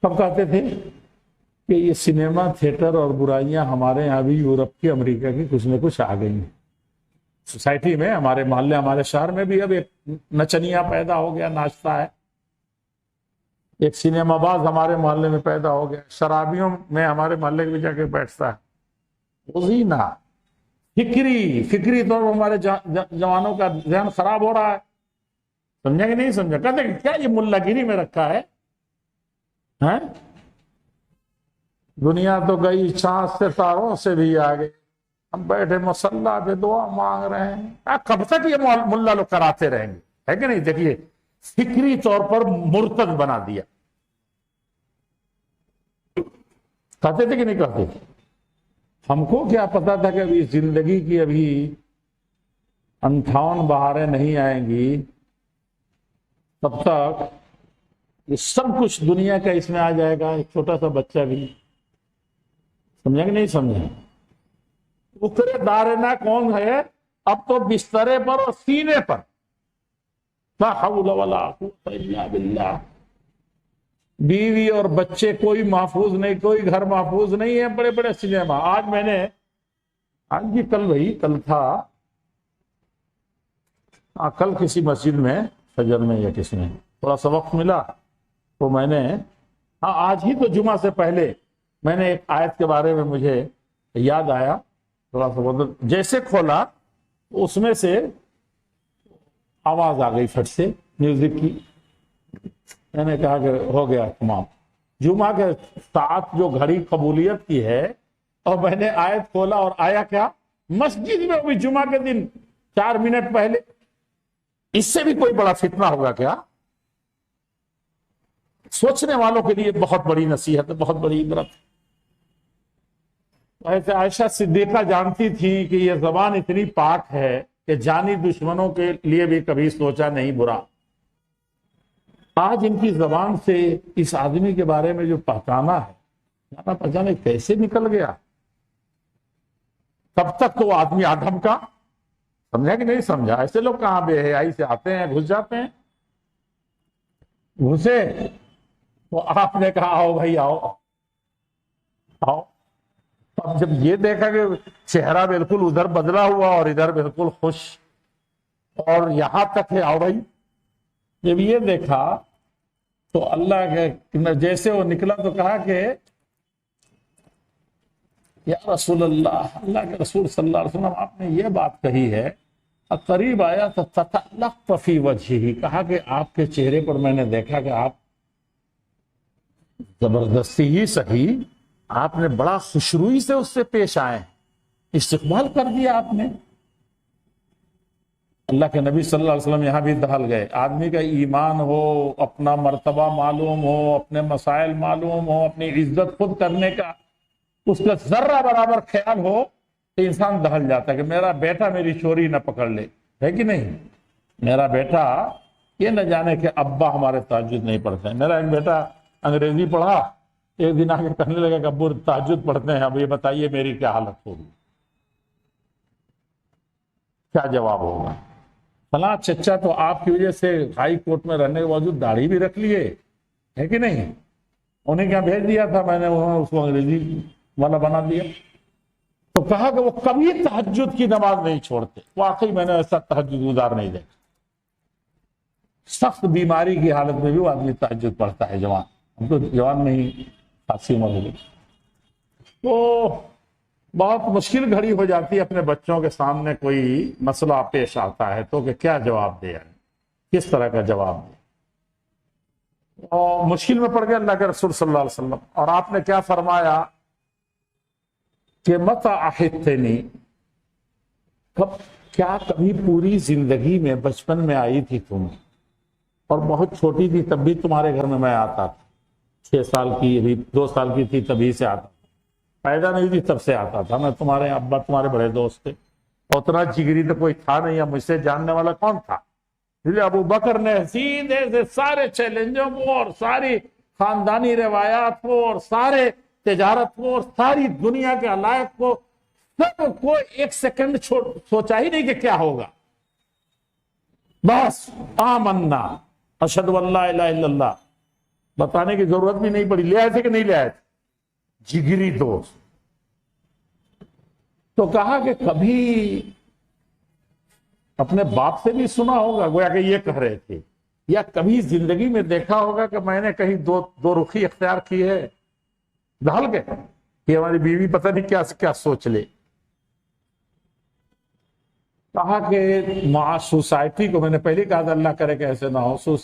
سب کہتے تھے کہ یہ سنیما تھیٹر اور برائیاں ہمارے یہاں بھی یورپ کی، امریکہ کی کچھ نہ کچھ آ گئی ہیں سوسائٹی میں، ہمارے محلے، ہمارے شہر میں بھی اب ایک نچنیا پیدا ہو گیا، ناچتا ہے، ایک سینما باز ہمارے محلے میں پیدا ہو گیا، شرابیوں میں ہمارے محلے میں جا کے بیٹھتا ہے۔ غزینا، فکری طور پر ہمارے جوانوں کا ذہن خراب ہو رہا ہے، سمجھا کہ نہیں سمجھا؟ کہتے ہیں کیا یہ ملا گیری میں رکھا ہے؟ دنیا تو گئی چاند ستاروں سے بھی آگے، ہم بیٹھے مصلی پہ دعا مانگ رہے ہیں، کب تک یہ ملا لوگ کراتے رہیں گے؟ ہے کہ نہیں؟ دیکھیے فکری طور پر مرتد بنا دیا۔ کہتے تھے کہ نہیں کہتے؟ ہم کو کیا پتا تھا کہ ابھی زندگی کی ابھی 58 بہاریں نہیں آئیں گی، تب تک یہ سب کچھ دنیا کا اس میں آ جائے گا، ایک چھوٹا سا بچہ بھی۔ سمجھا کہ نہیں سمجھا؟ اکرے دارنا کون ہے؟ اب تو بسترے پر اور سینے پر، لا حول ولا قوت الا باللہ، بیوی اور بچے کوئی محفوظ نہیں، کوئی گھر محفوظ نہیں ہے، بڑے بڑے سنیما۔ آج میں نے کل تھا کل کسی مسجد میں، فجر میں یا کس میں تھوڑا سا وقت ملا تو میں نے آج ہی تو جمعہ سے پہلے میں نے ایک آیت کے بارے میں مجھے یاد آیا، تھوڑا سا جیسے کھولا اس میں سے آواز آ گئی پھٹ سے میوزک کی. میں نے کہا کہ ہو گیا تمام. جمعہ کے ساتھ جو گھڑی قبولیت کی ہے، اور میں نے آیت کھولا اور آیا کیا؟ مسجد میں بھی جمعہ کے دن 4 منٹ پہلے. اس سے بھی کوئی بڑا فتنہ ہوگا کیا؟ سوچنے والوں کے لیے بہت بڑی نصیحت ہے، بہت بڑی عبرت ہے. ویسے عائشہ صدیقہ جانتی تھی کہ یہ زبان اتنی پاک ہے کہ جانی دشمنوں کے لیے بھی کبھی سوچا نہیں برا. آج ان کی زبان سے اس آدمی کے بارے میں جو پہچانا ہے، جانا پہچانے کیسے نکل گیا. تب تک تو وہ آدمی آدم کا سمجھا کہ نہیں سمجھا. ایسے لوگ کہاں بے حیائی سے آتے ہیں، گھس جاتے ہیں. گھسے تو آپ نے کہا آؤ بھائی آؤ آؤ. اب جب یہ دیکھا کہ چہرہ بالکل ادھر بدلا ہوا اور ادھر بالکل خوش، اور یہاں تک ہے آؤ بھائی، جب یہ دیکھا تو اللہ کے جیسے وہ نکلا تو کہا کہ یا رسول اللہ، اللہ کے رسول صلی اللہ علیہ وسلم آپ نے یہ بات کہی ہے. قریب آیا تو تتلقت فی وجہہ، کہا کہ آپ کے چہرے پر میں نے دیکھا کہ آپ زبردستی ہی صحیح، آپ نے بڑا خوشروئی سے اس سے پیش آئے، استقبال کر دیا آپ نے. اللہ کے نبی صلی اللہ علیہ وسلم یہاں بھی دہل گئے. آدمی کا ایمان ہو، اپنا مرتبہ معلوم ہو، اپنے مسائل معلوم ہو، اپنی عزت خود کرنے کا اس کا ذرہ برابر خیال ہو تو انسان دہل جاتا ہے کہ میرا بیٹا میری چوری نہ پکڑ لے، ہے کہ نہیں؟ میرا بیٹا یہ نہ جانے کہ ابا ہمارے تہجد نہیں پڑھتے ہیں. میرا ایک بیٹا انگریزی پڑھا، ایک دن آگے کہنے لگا کہ ابو تہجد پڑھتے ہیں، اب یہ بتائیے میری کیا حالت ہوگی، کیا جواب ہوگا؟ فلاں چچا تو آپ کی وجہ سے ہائی کورٹ میں رہنے کے باوجود داڑھی بھی رکھ لیے، ہے کہ نہیں؟ انہیں کیا بھیج دیا تھا میں نے، اس کو انگریزی والا بنا دیا. تو کہا کہ وہ کبھی تہجد کی نماز نہیں چھوڑتے. واقعی میں نے ایسا تہجد گزار نہیں دیکھا. سخت بیماری کی حالت میں بھی وہ آدمی تہجد پڑھتا ہے. جوان، ہم تو جوان نہیں، خاصی عمر ہو گئی. تو بہت مشکل گھڑی ہو جاتی ہے، اپنے بچوں کے سامنے کوئی مسئلہ پیش آتا ہے تو کہ کیا جواب دے، کس طرح کا جواب دے. اور مشکل میں پڑ گئے اللہ کے رسول صلی اللہ علیہ وسلم. اور آپ نے کیا فرمایا کہ متى عهدتنی، کیا کبھی پوری زندگی میں بچپن میں آئی تھی تم، اور بہت چھوٹی تھی تب بھی تمہارے گھر میں میں آتا تھا. 6 سال کی، ابھی 2 سال کی تھی تبھی سے آتا تھا. پیدا نہیں تھی تب سے آتا تھا. میں تمہارے ابا تمہارے بڑے دوست تھے. اتنا جگری تو کوئی تھا نہیں، مجھ سے جاننے والا کون تھا؟ ابو بکر نے سیدھے سے سارے چیلنجوں کو اور ساری خاندانی روایات کو اور سارے تجارت کو اور ساری دنیا کے علائق کو سب کو 1 سیکنڈ سوچا ہی نہیں کہ کیا ہوگا. بس آمنا اشہد ان لا الہ الا اللہ، بتانے کی ضرورت بھی نہیں پڑی. لے آئے تھے کہ نہیں لے آئے تھے؟ جگری دوست. تو کہا کہ کبھی اپنے باپ سے بھی سنا ہوگا، گویا کہ یہ کہہ رہے تھے، یا کبھی زندگی میں دیکھا ہوگا کہ میں نے کہیں دو رخی اختیار کی ہے، دہل گئے کہ ہماری بیوی پتہ نہیں کیا سوچ لے. کہا کہ سوسائٹی کو، میں نے پہلے کہا تھا اللہ کرے کہ ایسے نہ ہو.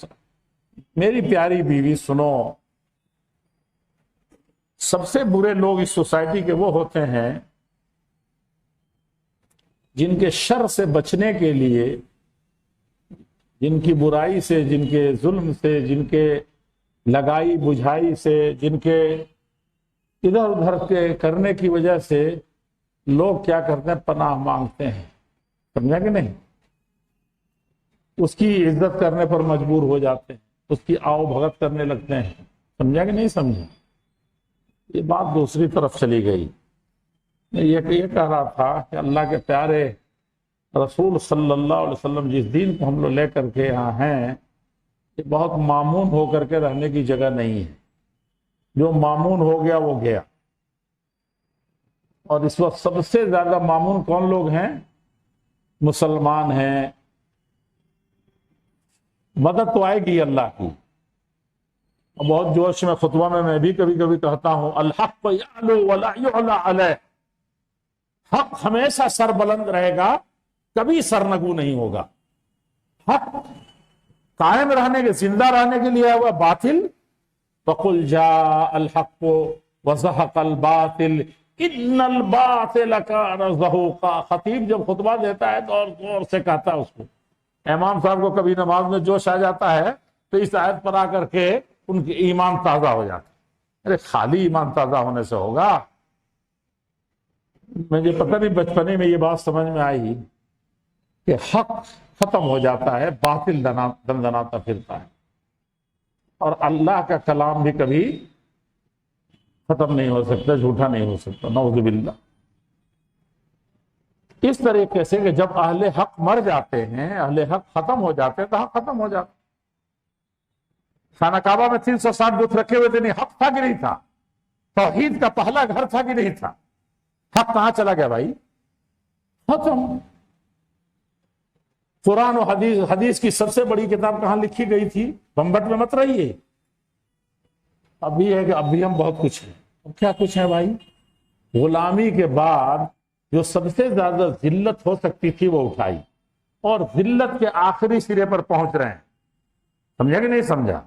میری پیاری بیوی سنو، سب سے برے لوگ اس سوسائٹی کے وہ ہوتے ہیں جن کے شر سے بچنے کے لیے، جن کی برائی سے، جن کے ظلم سے، جن کے لگائی بجھائی سے، جن کے ادھر ادھر کے کرنے کی وجہ سے لوگ کیا کرتے ہیں؟ پناہ مانگتے ہیں. سمجھا کہ نہیں؟ اس کی عزت کرنے پر مجبور ہو جاتے ہیں، اس کی آؤ بھگت کرنے لگتے ہیں. سمجھا کہ نہیں سمجھا؟ یہ بات دوسری طرف چلی گئی. یہ کہہ رہا تھا کہ اللہ کے پیارے رسول صلی اللہ علیہ وسلم جس دین کو ہم لوگ لے کر کے یہاں ہیں، یہ بہت مامون ہو کر کے رہنے کی جگہ نہیں ہے. جو مامون ہو گیا وہ گیا. اور اس وقت سب سے زیادہ مامون کون لوگ ہیں؟ مسلمان ہیں، مدد تو آئے گی اللہ کی. اور بہت جوش میں خطبہ میں بھی کبھی کبھی کہتا ہوں الحق یعلو ولا یعلی علیہ، حق ہمیشہ سر بلند رہے گا، کبھی سرنگو نہیں ہوگا. حق قائم رہنے کے، زندہ رہنے کے لیے ہوا، باطل فَقُلْ جَاءَ الْحَقُّ وَزَهَقَ الْبَاطِلُ إِنَّ الْبَاطِلَ كَانَ زَهُوقًا. خطیب جب خطبہ دیتا ہے تو زور سے کہتا ہے اس کو. امام صاحب کو کبھی نماز میں جوش آ جاتا ہے تو اس آیت پر آ کر کے ان کی ایمان تازہ ہو جاتا ہے. ارے خالی ایمان تازہ ہونے سے ہوگا؟ مجھے پتہ نہیں بچپنے میں یہ بات سمجھ میں آئی کہ حق ختم ہو جاتا ہے، باطل دندناتا پھرتا ہے. اور اللہ کا کلام بھی کبھی ختم نہیں ہو سکتا، جھوٹا نہیں ہو سکتا، نعوذ باللہ. اس طریقے سے کہ جب اہل حق مر جاتے ہیں، اہل حق ختم ہو جاتے ہیں تو حق ختم ہو جاتا. خانہ کعبہ میں 360 بت رکھے ہوئے تھے، نہیں حق تھا کہ نہیں تھا؟ توحید کا پہلا گھر تھا کہ نہیں تھا؟ حق کہاں چلا گیا بھائی؟ ختم. قرآن و حدیث کی سب سے بڑی کتاب کہاں لکھی گئی تھی؟ بمبٹ میں مت رہیے. اب بھی ہے کہ اب بھی ہم بہت کچھ ہیں. اب کیا کچھ ہے بھائی؟ غلامی کے بعد جو سب سے زیادہ ذلت ہو سکتی تھی وہ اٹھائی، اور ذلت کے آخری سرے پر پہنچ رہے ہیں. سمجھا کہ نہیں سمجھا؟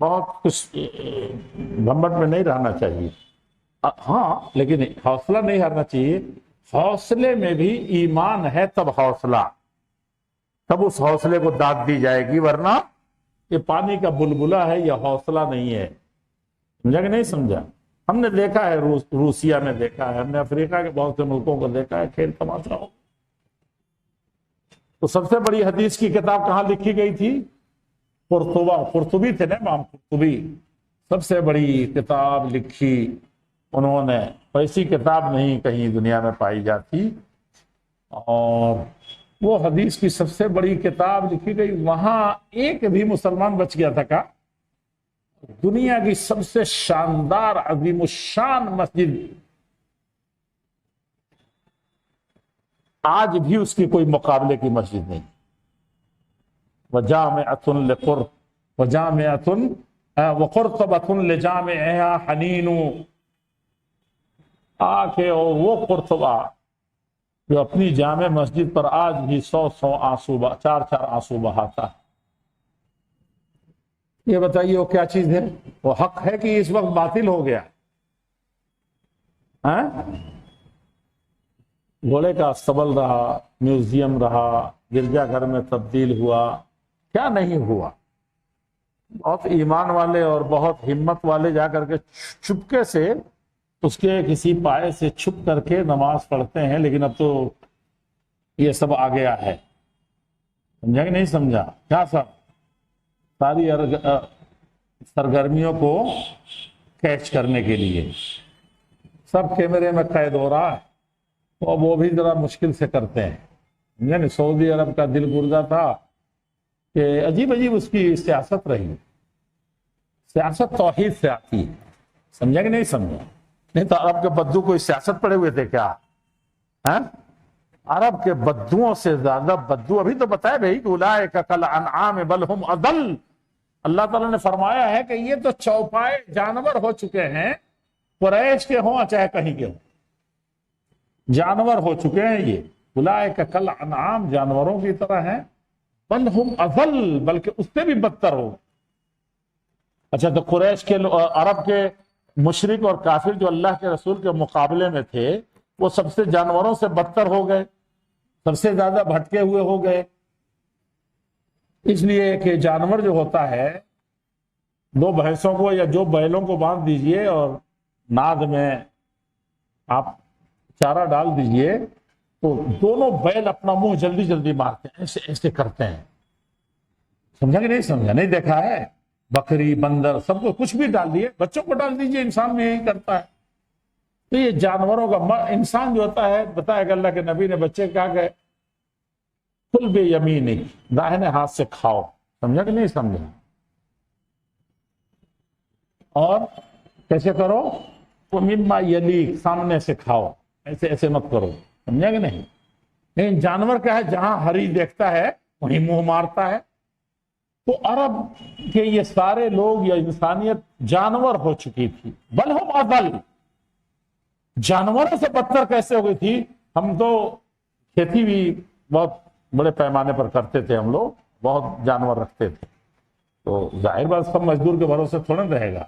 بہت کچھ بمبٹ میں نہیں رہنا چاہیے. ہاں لیکن حوصلہ نہیں ہارنا چاہیے. حوصلے میں بھی ایمان ہے تب حوصلہ، تب اس حوصلے کو داد دی جائے گی، ورنہ یہ پانی کا بلبلہ ہے، یہ حوصلہ نہیں ہے. سمجھا کہ نہیں سمجھا؟ ہم نے دیکھا ہے، روسیا میں دیکھا ہے، ہم نے افریقہ کے بہت سے ملکوں کو دیکھا ہے، کھیل تماشا ہو. تو سب سے بڑی حدیث کی کتاب کہاں لکھی گئی تھی؟ قرطبی تھے نا، امام قرطبی. سب سے بڑی کتاب لکھی انہوں نے. ایسی کتاب نہیں کہیں دنیا میں پائی جاتی. اور وہ حدیث کی سب سے بڑی کتاب لکھی گئی، وہاں ایک بھی مسلمان بچ گیا تھا کا دنیا کی سب سے شاندار عظیم الشان مسجد، آج بھی اس کی کوئی مقابلے کی مسجد نہیں. وَقُرْطُبَةٌ لِجَامِعِهَا حَنِينُ. آکے اور وہ قرطبہ جو اپنی جامع مسجد پر آج بھی 100 آنسو، 4 آنسو بہاتا. یہ بتائیے وہ کیا چیز ہے؟ وہ حق ہے کہ اس وقت باطل ہو گیا؟ گھوڑے کا استبل رہا، میوزیم رہا، گرجا گھر میں تبدیل ہوا، کیا نہیں ہوا. بہت ایمان والے اور بہت ہمت والے جا کر کے چپکے سے اس کے کسی پائے سے چھپ کر کے نماز پڑھتے ہیں، لیکن اب تو یہ سب آ گیا ہے. سمجھا کہ نہیں سمجھا؟ کیا سب ساری سرگرمیوں کو کیچ کرنے کے لیے سب کیمرے میں قید ہو رہا ہے، اور وہ بھی ذرا مشکل سے کرتے ہیں. یعنی سعودی عرب کا دل گردہ تھا کہ عجیب اس کی سیاست رہی. سیاست توحید سے آتی ہے. سمجھا کہ نہیں سمجھا؟ نہیں تو عرب کے بدو کوئی سیاست پڑے ہوئے تھے کیا؟ عرب کے بدوؤں سے زیادہ بدو ابھی تو بتایا بھائی کہ اولئک کالانعام بل ہم اضل. اللہ تعالیٰ نے فرمایا ہے کہ یہ تو چوپائے جانور ہو چکے ہیں، قریش کے ہوں چاہے کہیں کے ہوں، جانور ہو چکے ہیں. یہ اولئک کالانعام جانوروں کی طرح ہیں، بل ہم اضل بلکہ اس سے بھی بدتر ہو. اچھا تو قریش کے عرب کے مشرک اور کافر جو اللہ کے رسول کے مقابلے میں تھے وہ سب سے جانوروں سے بدتر ہو گئے، سب سے زیادہ بھٹکے ہوئے ہو گئے. اس لیے کہ جانور جو ہوتا ہے، 2 بھینسوں کو یا جو بیلوں کو باندھ دیجئے اور ناد میں آپ چارہ ڈال دیجئے تو دونوں بیل اپنا منہ جلدی جلدی مارتے ہیں، ایسے ایسے کرتے ہیں. سمجھا کہ نہیں سمجھا؟ نہیں دیکھا ہے؟ بکری، بندر، سب کو کچھ بھی ڈال دیے، بچوں کو ڈال دیجئے، انسان میں یہی کرتا ہے. تو یہ جانوروں کا انسان جو ہوتا ہے، بتایا کہ اللہ کے نبی نے بچے کہا کہ کل بے یمینک، داہنے ہاتھ سے کھاؤ. سمجھا کہ نہیں سمجھا؟ اور کیسے کرو؟ مما یلیک، سامنے سے کھاؤ، ایسے ایسے مت کرو. سمجھا کہ نہیں؟ لیکن جانور کیا ہے، جہاں ہری دیکھتا ہے وہیں منہ مارتا ہے. تو عرب کے یہ سارے لوگ یا انسانیت جانور ہو چکی تھی، بل ہم اضل، جانوروں سے بدتر کیسے ہو گئی تھی؟ ہم تو کھیتی بھی بہت بڑے پیمانے پر کرتے تھے، ہم لوگ بہت جانور رکھتے تھے، تو ظاہر بات سب مزدور کے بھروسے تھوڑا رہے گا۔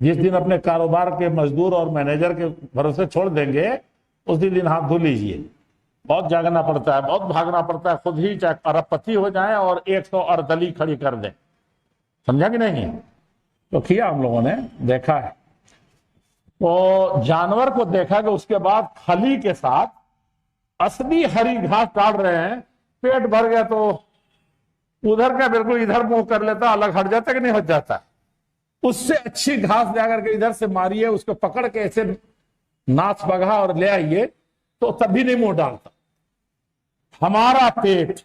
جس دن اپنے کاروبار کے مزدور اور مینیجر کے بھروسے چھوڑ دیں گے، اس دن ہاتھ دھو لیجئے۔ بہت جاگنا پڑتا ہے، بہت بھاگنا پڑتا ہے، خود ہی چاہے ارب پتی ہو جائیں اور 100 اردلی کھڑی کر دیں، سمجھا کہ نہیں؟ تو کیا ہم لوگوں نے دیکھا ہے۔ تو جانور کو دیکھا کہ اس کے بعد کھلی کے ساتھ اصلی ہری گھاس ڈال رہے ہیں، پیٹ بھر گیا تو ادھر کا بالکل ادھر منہ کر لیتا، الگ ہٹ جاتا کہ نہیں ہٹ جاتا؟ اس سے اچھی گھاس جا کر کے ادھر سے ماریے، اس کو پکڑ کے ایسے ناچ بگا اور لے آئیے تو تب بھی نہیں منہ ڈالتا۔ ہمارا پیٹ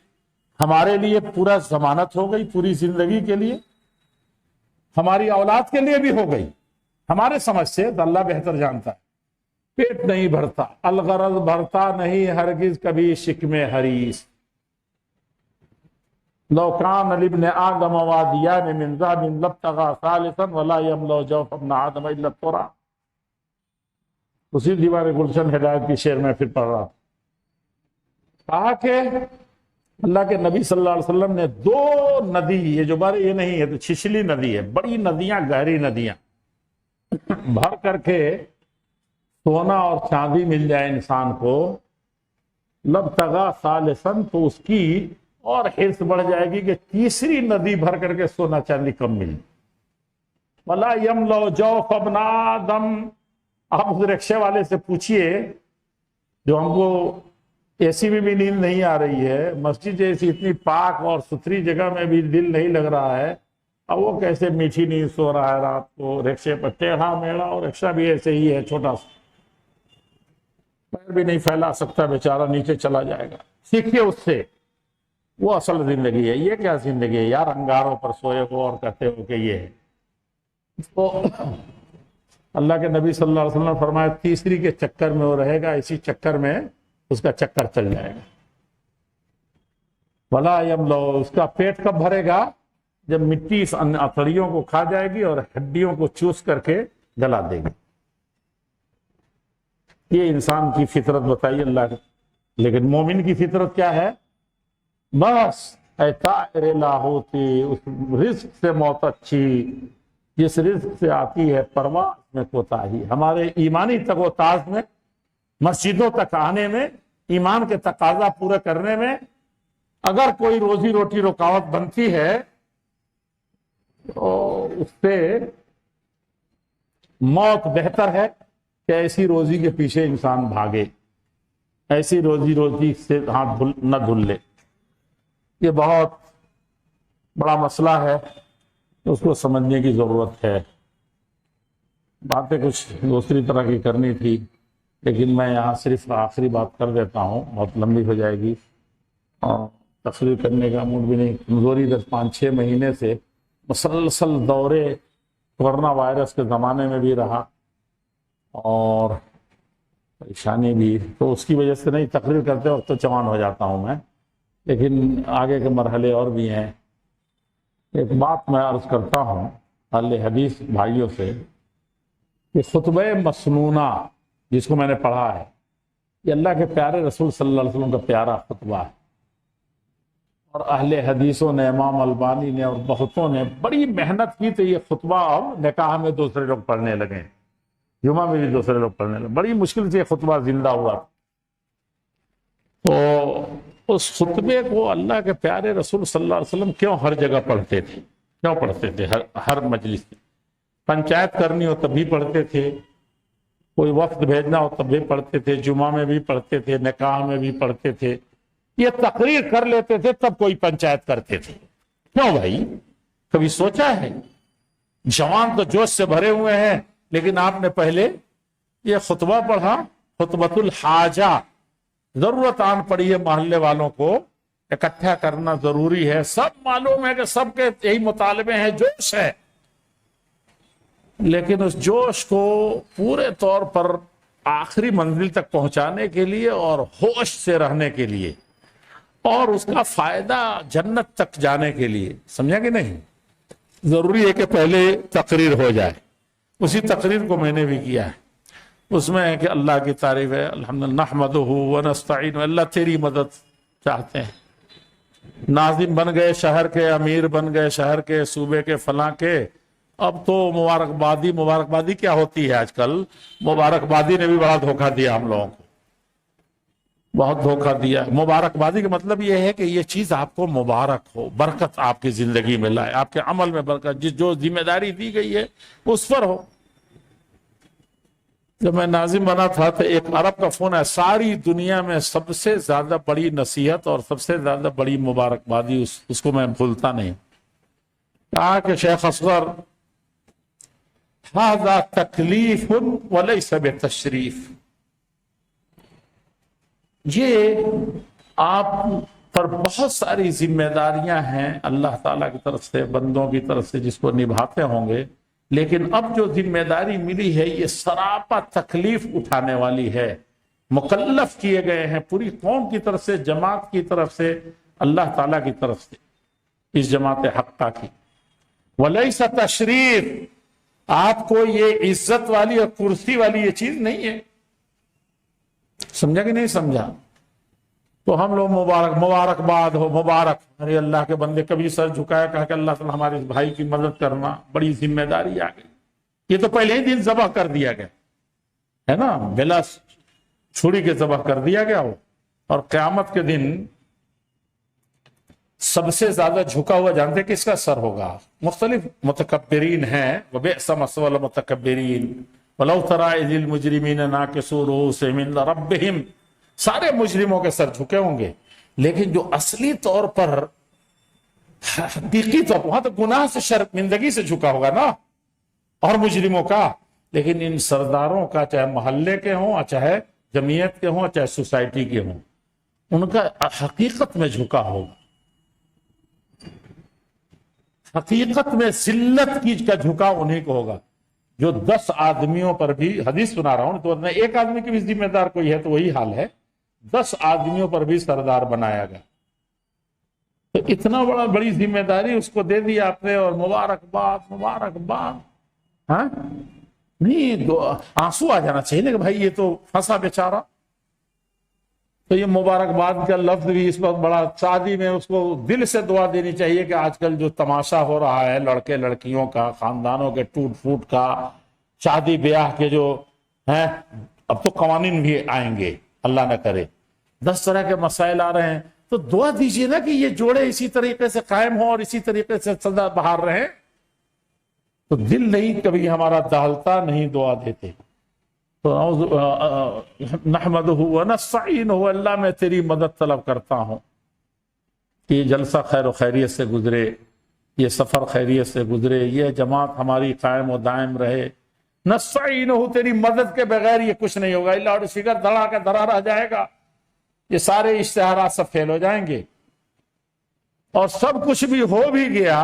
ہمارے لیے پورا ضمانت ہو گئی، پوری زندگی کے لیے، ہماری اولاد کے لیے بھی ہو گئی۔ ہمارے سمجھ سے تو اللہ بہتر جانتا ہے۔ پیٹ نہیں بھرتا، الغرض بھرتا نہیں ہرگز کبھی شکم حریص۔ لو کان لابن آدم وادیان من ذهب لابتغى ثالثا ولا يملأ جوف ابن آدم الا التراب۔ اسی دیوان گلشن ہدایت کی شعر میں پھر پڑھ رہا تھا، کہا کہ اللہ کے نبی صلی اللہ علیہ وسلم نے 2 ندی، یہ جو بارے یہ نہیں ہے تو چھچلی ندی ہے، بڑی ندیاں، گہری ندیاں بھر کر کے سونا اور چاندی مل جائے انسان کو، لابتغى ثالثا، تو اس کی اور حرص بڑھ جائے گی کہ تیسری ندی بھر کر کے سونا چاندی کم ملی۔ ولا يملأ جوف ابن آدم، آپ اس رکشے والے سے پوچھئے جو ہم کو اے سی میں بھی نیند نہیں آ رہی ہے، مسجد جیسی اتنی پاک اور ستھری جگہ میں بھی دل نہیں لگ رہا ہے، اب وہ کیسے میٹھی نیند سو رہا ہے رات کو رکشے پر، ٹیڑھا میڑھا، اور رکشہ بھی ایسے ہی ہے چھوٹا سا، پیر بھی نہیں پھیلا سکتا بیچارہ، نیچے چلا جائے گا۔ سیکھیے اس سے، وہ اصل زندگی ہے۔ یہ کیا زندگی ہے یار، انگاروں پر سوئے ہو اور کہتے ہو کہ یہ ہے۔ تو اللہ کے نبی صلی اللہ علیہ وسلم نے فرمایا تیسری کے چکر میں وہ رہے گا، اسی چکر میں اس کا چکر چل جائے گا۔ ولا یملأ، اس کا پیٹ کب بھرے گا؟ جب مٹی اس اتڑیوں کو کھا جائے گی اور ہڈیوں کو چوس کر کے گلا دے گی۔ یہ انسان کی فطرت بتائی اللہ نے، لیکن مومن کی فطرت کیا ہے؟ بس اے طائر لاہوتی، اس رزق سے موت اچھی جس رزق سے آتی ہے پرواز میں کوتاہی۔ ہمارے ایمانی تگ و تاز میں، مسجدوں تک آنے میں، ایمان کے تقاضا پورا کرنے میں اگر کوئی روزی روٹی رکاوٹ بنتی ہے تو اس سے موت بہتر ہے کہ ایسی روزی کے پیچھے انسان بھاگے، ایسی روزی سے ہاتھ نہ دھل لے۔ یہ بہت بڑا مسئلہ ہے، اس کو سمجھنے کی ضرورت ہے۔ باتیں کچھ دوسری طرح کی کرنی تھی، لیکن میں یہاں صرف آخری بات کر دیتا ہوں، بہت لمبی ہو جائے گی اور تقریر کرنے کا موڈ بھی نہیں۔ کمزوری 5-6 مہینے سے مسلسل دورے کورونا وائرس کے زمانے میں بھی رہا اور پریشانی بھی، تو اس کی وجہ سے نہیں، تقریر کرتے وقت تو جوان ہو جاتا ہوں میں، لیکن آگے کے مرحلے اور بھی ہیں۔ ایک بات میں عرض کرتا ہوں اہل حدیث بھائیوں سے کہ خطبہ مسنونہ جس کو میں نے پڑھا ہے، یہ اللہ کے پیارے رسول صلی اللہ علیہ وسلم کا پیارا خطبہ ہے، اور اہل حدیثوں نے، امام البانی نے اور بہتوں نے بڑی محنت کی تو یہ خطبہ اب نکاح میں دوسرے لوگ پڑھنے لگے، جمعہ میں بھی دوسرے لوگ پڑھنے لگے، بڑی مشکل سے یہ خطبہ زندہ ہوا۔ تو اس خطبے کو اللہ کے پیارے رسول صلی اللہ علیہ وسلم کیوں ہر جگہ پڑھتے تھے؟ کیوں پڑھتے تھے؟ ہر مجلس میں پنچایت کرنی ہو تب بھی پڑھتے تھے، کوئی وفد بھیجنا ہو تب بھی پڑھتے تھے، جمعہ میں بھی پڑھتے تھے، نکاح میں بھی پڑھتے تھے، یہ تقریر کر لیتے تھے تب کوئی پنچایت کرتے تھے۔ کیوں بھائی؟ کبھی سوچا ہے؟ جوان تو جوش سے بھرے ہوئے ہیں، لیکن آپ نے پہلے یہ خطبہ پڑھا، خطبۃ الحاجہ، ضرورت آن پڑی ہے محلے والوں کو اکٹھا کرنا ضروری ہے، سب معلوم ہے کہ سب کے یہی مطالبے ہیں، جوش ہے، لیکن اس جوش کو پورے طور پر آخری منزل تک پہنچانے کے لیے اور ہوش سے رہنے کے لیے اور اس کا فائدہ جنت تک جانے کے لیے، سمجھا کہ نہیں؟ ضروری ہے کہ پہلے تقریر ہو جائے. اسی تقریر کو میں نے بھی کیا ہے. اس میں ہے کہ اللہ کی تعریف ہے، الحمدللہ نحمدہ ونستعین، اللہ تیری مدد چاہتے ہیں. ناظم بن گئے شہر کے، امیر بن گئے شہر کے، صوبے کے، فلاں کے. اب تو مبارکبادی کیا ہوتی ہے آج کل؟ مبارکبادی نے بھی بڑا دھوکہ دیا ہم لوگوں کو، بہت دھوکہ دیا. مبارکبادی کا مطلب یہ ہے کہ یہ چیز آپ کو مبارک ہو، برکت آپ کی زندگی میں لائے، آپ کے عمل میں برکت، جو ذمہ داری دی گئی ہے اس پر ہو. جب میں ناظم بنا تھا تو ایک عرب کا فون ہے، ساری دنیا میں سب سے زیادہ بڑی نصیحت اور سب سے زیادہ بڑی مبارکبادی، اس کو میں بھولتا نہیں. کہا کہ شیخ اصغر، ھذا تکلیف ولیس بتشریف، یہ آپ پر بہت ساری ذمہ داریاں ہیں اللہ تعالیٰ کی طرف سے، بندوں کی طرف سے، جس کو نبھاتے ہوں گے، لیکن اب جو ذمہ داری ملی ہے یہ سراپا تکلیف اٹھانے والی ہے. مکلف کیے گئے ہیں پوری قوم کی طرف سے، جماعت کی طرف سے، اللہ تعالیٰ کی طرف سے، اس جماعت حقہ کی. ولیس تشریف، آپ کو یہ عزت والی اور کرسی والی یہ چیز نہیں ہے. سمجھا کہ نہیں سمجھا؟ تو ہم لوگ مبارکباد ہو، مبارک، ارے اللہ کے بندے کبھی سر جھکایا، کہا کہ اللہ تعالیٰ ہمارے اس بھائی کی مدد کرنا، بڑی ذمہ داری آ گئی. یہ تو پہلے ہی دن ذبح کر دیا گیا ہے نا، بلا چھری کے ذبح کر دیا گیا وہ. اور قیامت کے دن سب سے زیادہ جھکا ہوا جانتے کس کا سر ہوگا؟ مختلف متکبرین ہیں، وبئس مثوى المتکبرین ولو تری اذ المجرمین ناکسوا رؤوسهم عند ربهم. سارے مجرموں کے سر جھکے ہوں گے، لیکن جو اصلی طور پر، حقیقی طور پر، وہاں تو گناہ سے، شرمندگی سے جھکا ہوگا نا، اور مجرموں کا. لیکن ان سرداروں کا، چاہے محلے کے ہوں، چاہے جمعیت کے ہوں، چاہے سوسائٹی کے ہوں، ان کا حقیقت میں جھکا ہوگا. حقیقت میں ذلت کی کا جھکا انہیں کو ہوگا. جو 10 آدمیوں پر بھی، حدیث سنا رہا ہوں، تو ایک آدمی کی بھی ذمہ دار کوئی ہے تو وہی حال ہے، 10 آدمیوں پر بھی سردار بنایا گیا. تو اتنا بڑی ذمہ داری اس کو دے دی آپ نے، اور مبارکباد. ہاں نہیں، آنسو آ جانا چاہیے کہ بھائی یہ تو پھنسا بیچارہ. تو یہ مبارکباد کا لفظ بھی اس وقت بڑا، شادی میں اس کو دل سے دعا دینی چاہیے کہ آج کل جو تماشا ہو رہا ہے لڑکے لڑکیوں کا، خاندانوں کے ٹوٹ پھوٹ کا، شادی بیاہ کے جو ہیں، اب تو قوانین بھی آئیں گے، اللہ نہ کرے، 10 طرح کے مسائل آ رہے ہیں. تو دعا دیجئے نا کہ یہ جوڑے اسی طریقے سے قائم ہوں اور اسی طریقے سے سدا بہار رہیں. تو دل نہیں کبھی ہمارا دہلتا، نہیں دعا دیتے. تو نحمدہ ونستعینہ، اللہ میں تیری مدد طلب کرتا ہوں کہ یہ جلسہ خیر و خیریت سے گزرے، یہ سفر خیریت سے گزرے، یہ جماعت ہماری قائم و دائم رہے. نستعینہ، تیری مدد کے بغیر یہ کچھ نہیں ہوگا. لاؤڈ اسپیکر دھڑا کے دھڑا رہ جائے گا، یہ سارے اشتہارات سب فیل ہو جائیں گے. اور سب کچھ بھی ہو بھی گیا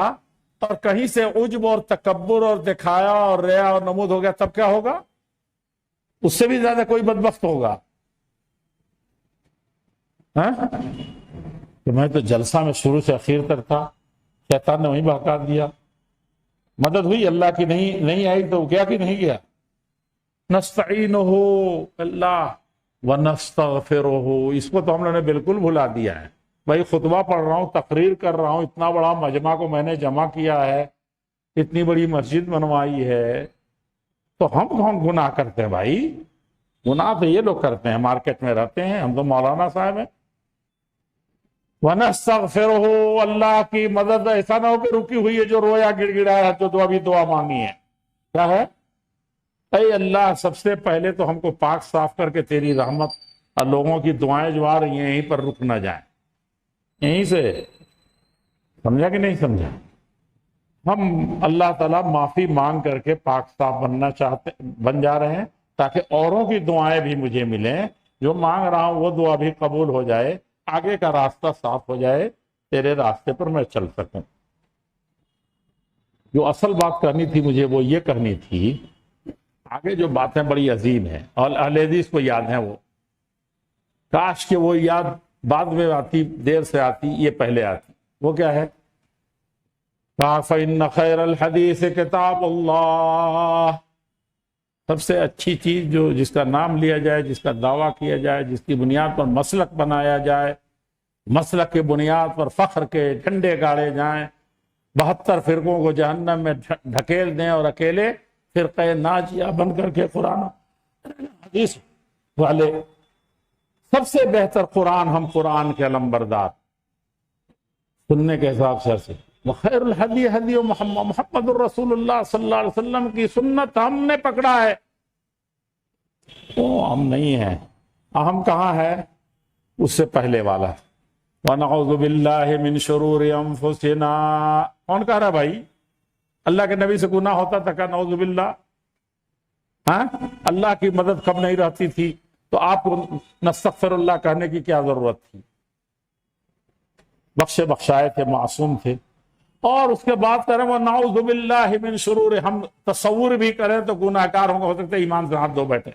اور کہیں سے عجب اور تکبر اور دکھایا اور ریا اور نمود ہو گیا، تب کیا ہوگا؟ اس سے بھی زیادہ کوئی بدبخت ہوگا. کہ میں تو جلسہ میں شروع سے اخیر تک تھا، شیطان نے وہیں بہکا دیا. مدد ہوئی اللہ کی، نہیں آئی تو کیا کہ نہیں گیا. نستعینہ اللہ ونستغفرہ، اس کو تو ہم نے بالکل بھلا دیا ہے. بھائی خطبہ پڑھ رہا ہوں، تقریر کر رہا ہوں، اتنا بڑا مجمع کو میں نے جمع کیا ہے، اتنی بڑی مسجد بنوائی ہے، تو ہم کون گناہ کرتے ہیں بھائی؟ گناہ تو یہ لوگ کرتے ہیں، مارکیٹ میں رہتے ہیں، ہم تو مولانا صاحب ہیں. وَنَسْتَغْفِرُهُ، اللہ کی مدد. ایسا نہ ہو کہ رکی ہوئی ہے جو رویا گڑ گڑایا جو ابھی دعا مانگی ہے. کیا ہے؟ اے اللہ، سب سے پہلے تو ہم کو پاک صاف کر کے تیری رحمت اور لوگوں کی دعائیں جو آ رہی ہیں یہیں پر رک نہ جائیں. یہیں سے سمجھا کہ نہیں سمجھا؟ ہم اللہ تعالیٰ معافی مانگ کر کے پاک صاف بن جا رہے ہیں، تاکہ اوروں کی دعائیں بھی مجھے ملیں. جو مانگ رہا ہوں وہ دعا بھی قبول ہو جائے، آگے کا راستہ صاف ہو جائے، تیرے راستے پر میں چل سکوں. جو اصل بات کرنی تھی مجھے وہ یہ کرنی تھی، آگے جو باتیں بڑی عظیم ہیں اور اہل حدیث کو یاد ہیں، وہ کاش کہ وہ یاد بعد میں آتی، دیر سے آتی، یہ پہلے آتی۔ وہ کیا ہے؟ فَإِنَّ خَيْرَ الْحَدِيثِ کتاب اللہ، سب سے اچھی چیز جو جس کا نام لیا جائے، جس کا دعویٰ کیا جائے، جس کی بنیاد پر مسلک بنایا جائے، مسلک کی بنیاد پر فخر کے جھنڈے گاڑے جائیں، 72 فرقوں کو جہنم میں ڈھکیل دیں اور اکیلے فرقہ ناجیہ بن کر کے قرآن حدیث والے، سب سے بہتر قرآن، ہم قرآن کے علمبردار سننے کے حساب سے وخیر الحدی حدی محمد الرسول اللہ صلی اللہ علیہ وسلم کی سنت ہم نے پکڑا ہے۔ وہ ہم نہیں ہیں، ہم کہاں ہے؟ اس سے پہلے والا۔ وَنَعُوذُ بِاللَّهِ مِن شُرُورِ أَنفُسِنَا، کون کہہ رہا بھائی؟ اللہ کے نبی سے گناہ ہوتا تھا کہ نعوذ باللہ؟ ہاں، اللہ کی مدد کب نہیں رہتی تھی تو آپ کو نستغفر اللہ کہنے کی کیا ضرورت تھی؟ بخشے بخشائے تھے، معصوم تھے۔ اور اس کے بعد کریں وہ نعوذ باللہ من شرور، ہم تصور بھی کریں تو گناہ کار ہوں گے، ہو سکتے ایمان سے ہاتھ دھو بیٹھے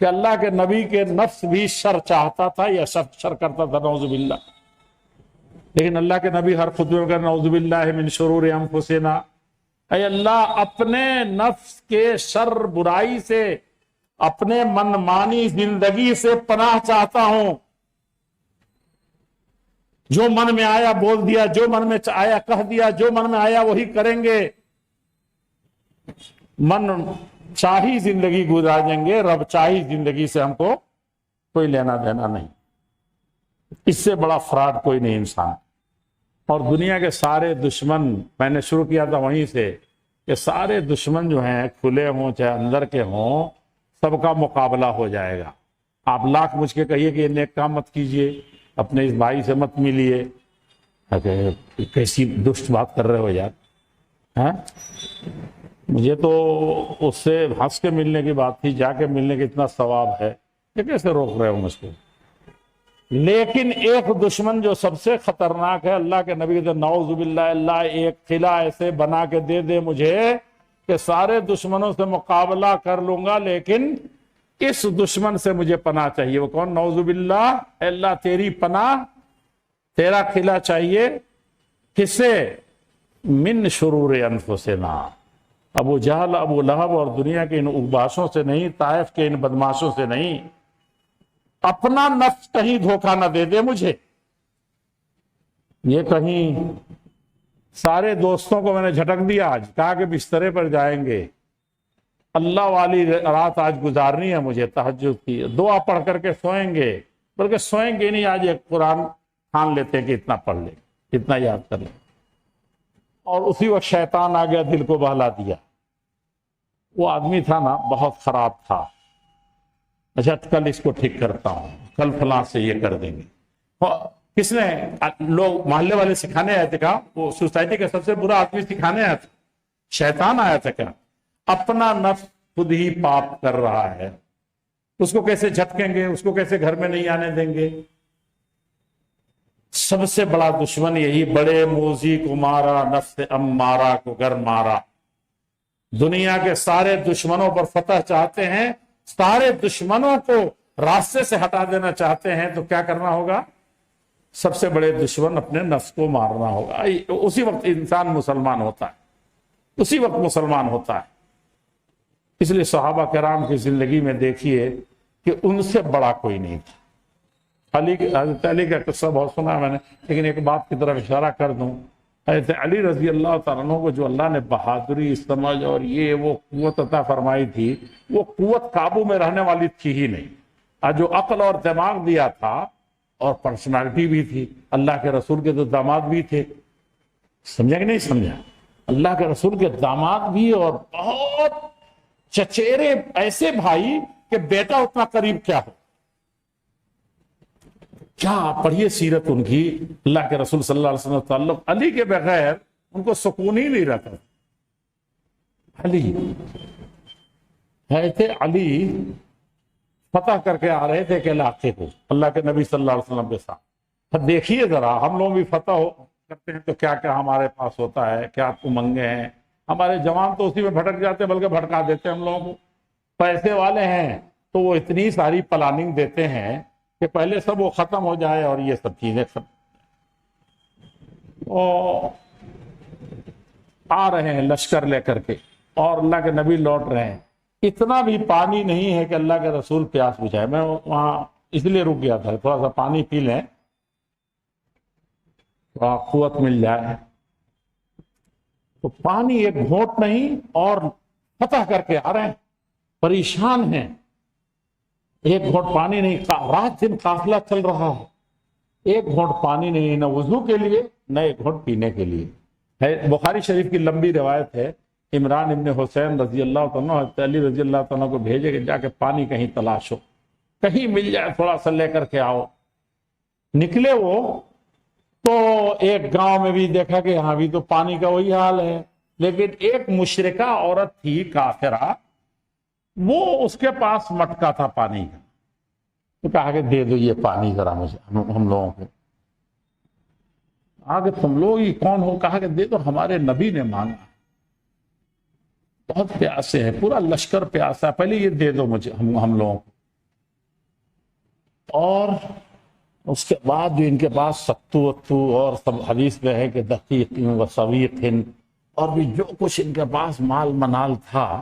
کہ اللہ کے نبی کے نفس بھی شر چاہتا تھا یا شر کرتا تھا، نعوذ باللہ۔ لیکن اللہ کے نبی ہر خطبے میں کہتے نعوذ باللہ من شرور انفسنا، اے اللہ اپنے نفس کے شر برائی سے، اپنے منمانی زندگی سے پناہ چاہتا ہوں۔ جو من میں آیا بول دیا، جو من میں آیا کہہ دیا، جو من میں آیا وہی کریں گے، من چاہی زندگی گزاریں گے، رب چاہی زندگی سے ہم کو کوئی لینا دینا نہیں۔ اس سے بڑا فراڈ کوئی نہیں انسان۔ اور دنیا کے سارے دشمن، میں نے شروع کیا تھا وہیں سے، کہ سارے دشمن جو ہیں کھلے ہوں چاہے اندر کے ہوں، سب کا مقابلہ ہو جائے گا۔ آپ لاکھ مجھ کے کہیے کہ یہ نیک کام مت کیجئے، اپنے اس بھائی سے مت ملیے، کیسی دشت بات کر رہے ہو یار، ہاں؟ مجھے تو اس سے ہنس کے ملنے کی بات تھی، جا کے ملنے کا اتنا ثواب ہے، یہ کیسے روک رہے ہو مجھ کو؟ لیکن ایک دشمن جو سب سے خطرناک ہے، اللہ کے نبی کہتے ہیں نعوذ باللہ، اللہ ایک قلعہ ایسے بنا کے دے دے مجھے کہ سارے دشمنوں سے مقابلہ کر لوں گا، لیکن اس دشمن سے مجھے پناہ چاہیے۔ وہ کون؟ نعوذ باللہ، اے اللہ تیری پناہ، تیرا قلعہ چاہیے۔ کس سے؟ من شرور انفسنا، ابو جہل، ابو لہب اور دنیا کے ان اوباشوں سے نہیں، طائف کے ان بدماشوں سے نہیں، اپنا نفس کہیں دھوکہ نہ دے دے مجھے۔ یہ کہیں سارے دوستوں کو میں نے جھٹک دیا، آج کہا کہ بسترے پر جائیں گے، اللہ والی رات آج گزارنی ہے مجھے، تہجد کی دعا پڑھ کر کے سوئیں گے، بلکہ سوئیں گے نہیں، آج ایک قرآن ٹھان لیتے ہیں کہ اتنا پڑھ لیں، اتنا یاد کر لیں۔ اور اسی وقت شیطان آ گیا، دل کو بہلا دیا۔ وہ آدمی تھا نا بہت خراب تھا، اچھا کل اس کو ٹھیک کرتا ہوں، کل فلاں سے یہ کر دیں گے۔ کس نے؟ لوگ محلے والے سکھانے آئے تھے، کہا وہ سوسائٹی کا سب سے برا آدمی سکھانے آیا تھا، شیطان آیا تھا، کیا اپنا نفس خود ہی پاپ کر رہا ہے، اس کو کیسے جھٹکیں گے، اس کو کیسے گھر میں نہیں آنے دیں گے؟ سب سے بڑا دشمن یہی، بڑے موذی کو مارا، نفس امارہ کو گر مارا۔ دنیا کے سارے دشمنوں پر فتح چاہتے ہیں، سارے دشمنوں کو راستے سے ہٹا دینا چاہتے ہیں، تو کیا کرنا ہوگا؟ سب سے بڑے دشمن اپنے نفس کو مارنا ہوگا۔ اسی وقت انسان مسلمان ہوتا ہے، اسی وقت مسلمان ہوتا ہے۔ اس لیے صحابہ کرام کی زندگی میں دیکھیے کہ ان سے بڑا کوئی نہیں تھا۔ حضرت علی کا قصہ بہت سنا میں نے، لیکن ایک بات کی طرف اشارہ کر دوں، حضرت علی رضی اللہ تعالیٰ عنہ کو جو اللہ نے بہادری، سمجھ اور یہ وہ قوت عطا فرمائی تھی، وہ قوت قابو میں رہنے والی تھی ہی نہیں۔ جو عقل اور دماغ دیا تھا، اور پرسنالٹی بھی تھی، اللہ کے رسول کے تو داماد بھی تھے، سمجھا کہ نہیں سمجھا؟ اللہ کے رسول کے داماد بھی، اور بہت چچیرے ایسے بھائی کہ بیٹا اتنا قریب کیا ہو۔ کیا پڑھیے سیرت ان کی، اللہ کے رسول صلی اللہ علیہ وسلم تعلق، علی کے بغیر ان کو سکون ہی نہیں رہتا۔ علی تھے، علی فتح کر کے آ رہے تھے کہ علاقے کو اللہ کے نبی صلی اللہ علیہ وسلم کے ساتھ۔ دیکھیے ذرا، ہم لوگ بھی فتح کرتے ہیں تو کیا کیا ہمارے پاس ہوتا ہے، کیا امنگیں ہیں۔ ہمارے جوان تو اسی میں بھٹک جاتے ہیں، بلکہ بھٹکا دیتے ہیں ہم لوگوں کو۔ پیسے والے ہیں تو وہ اتنی ساری پلاننگ دیتے ہیں کہ کہ پہلے سب وہ ختم ہو جائے اور یہ سب چیزیں ختم. اور آ رہے ہیں لشکر لے کر کے اور اللہ کے نبی لوٹ رہے ہیں. اتنا بھی پانی نہیں ہے کہ اللہ کے رسول پیاس بجھائے. میں وہاں اس لیے رک گیا تھا تھوڑا سا پانی پی لیں تھوڑا قوت مل جائے. تو پانی ایک گھونٹ نہیں اور فتح کر کے آ رہے ہیں, پریشان ہیں. ایک گھونٹ پانی نہیں, رات دن قافلہ چل رہا ہے, ایک گھونٹ پانی نہیں, نہ وضو کے لیے نہ ایک گھونٹ پینے کے لیے. بخاری شریف کی لمبی روایت ہے, عمران ابن حسین رضی اللہ عنہ علی رضی اللہ عنہ کو بھیجے کہ جا کے پانی کہیں تلاش ہو, کہیں مل جائے تھوڑا سا لے کر کے آؤ. نکلے وہ تو ایک گاؤں میں بھی دیکھا کہ ہاں بھی تو پانی کا وہی حال ہے, لیکن ایک مشرکہ عورت تھی کافرہ, وہ اس کے پاس مٹکا تھا پانی کا. تو کہا کہ دے دو یہ پانی ذرا مجھے, ہم لوگوں کو. آگے تم لوگ ہی کون ہو؟ کہا کہ دے دو, ہمارے نبی نے مانگا, بہت پیاسے ہیں, پورا لشکر پیاسا ہے, پہلے یہ دے دو مجھے ہم لوگوں کو. اور اس کے بعد جو ان کے پاس ستو وتو اور سب حدیث میں ہے کہ دقیق و سویق اور بھی جو کچھ ان کے پاس مال منال تھا,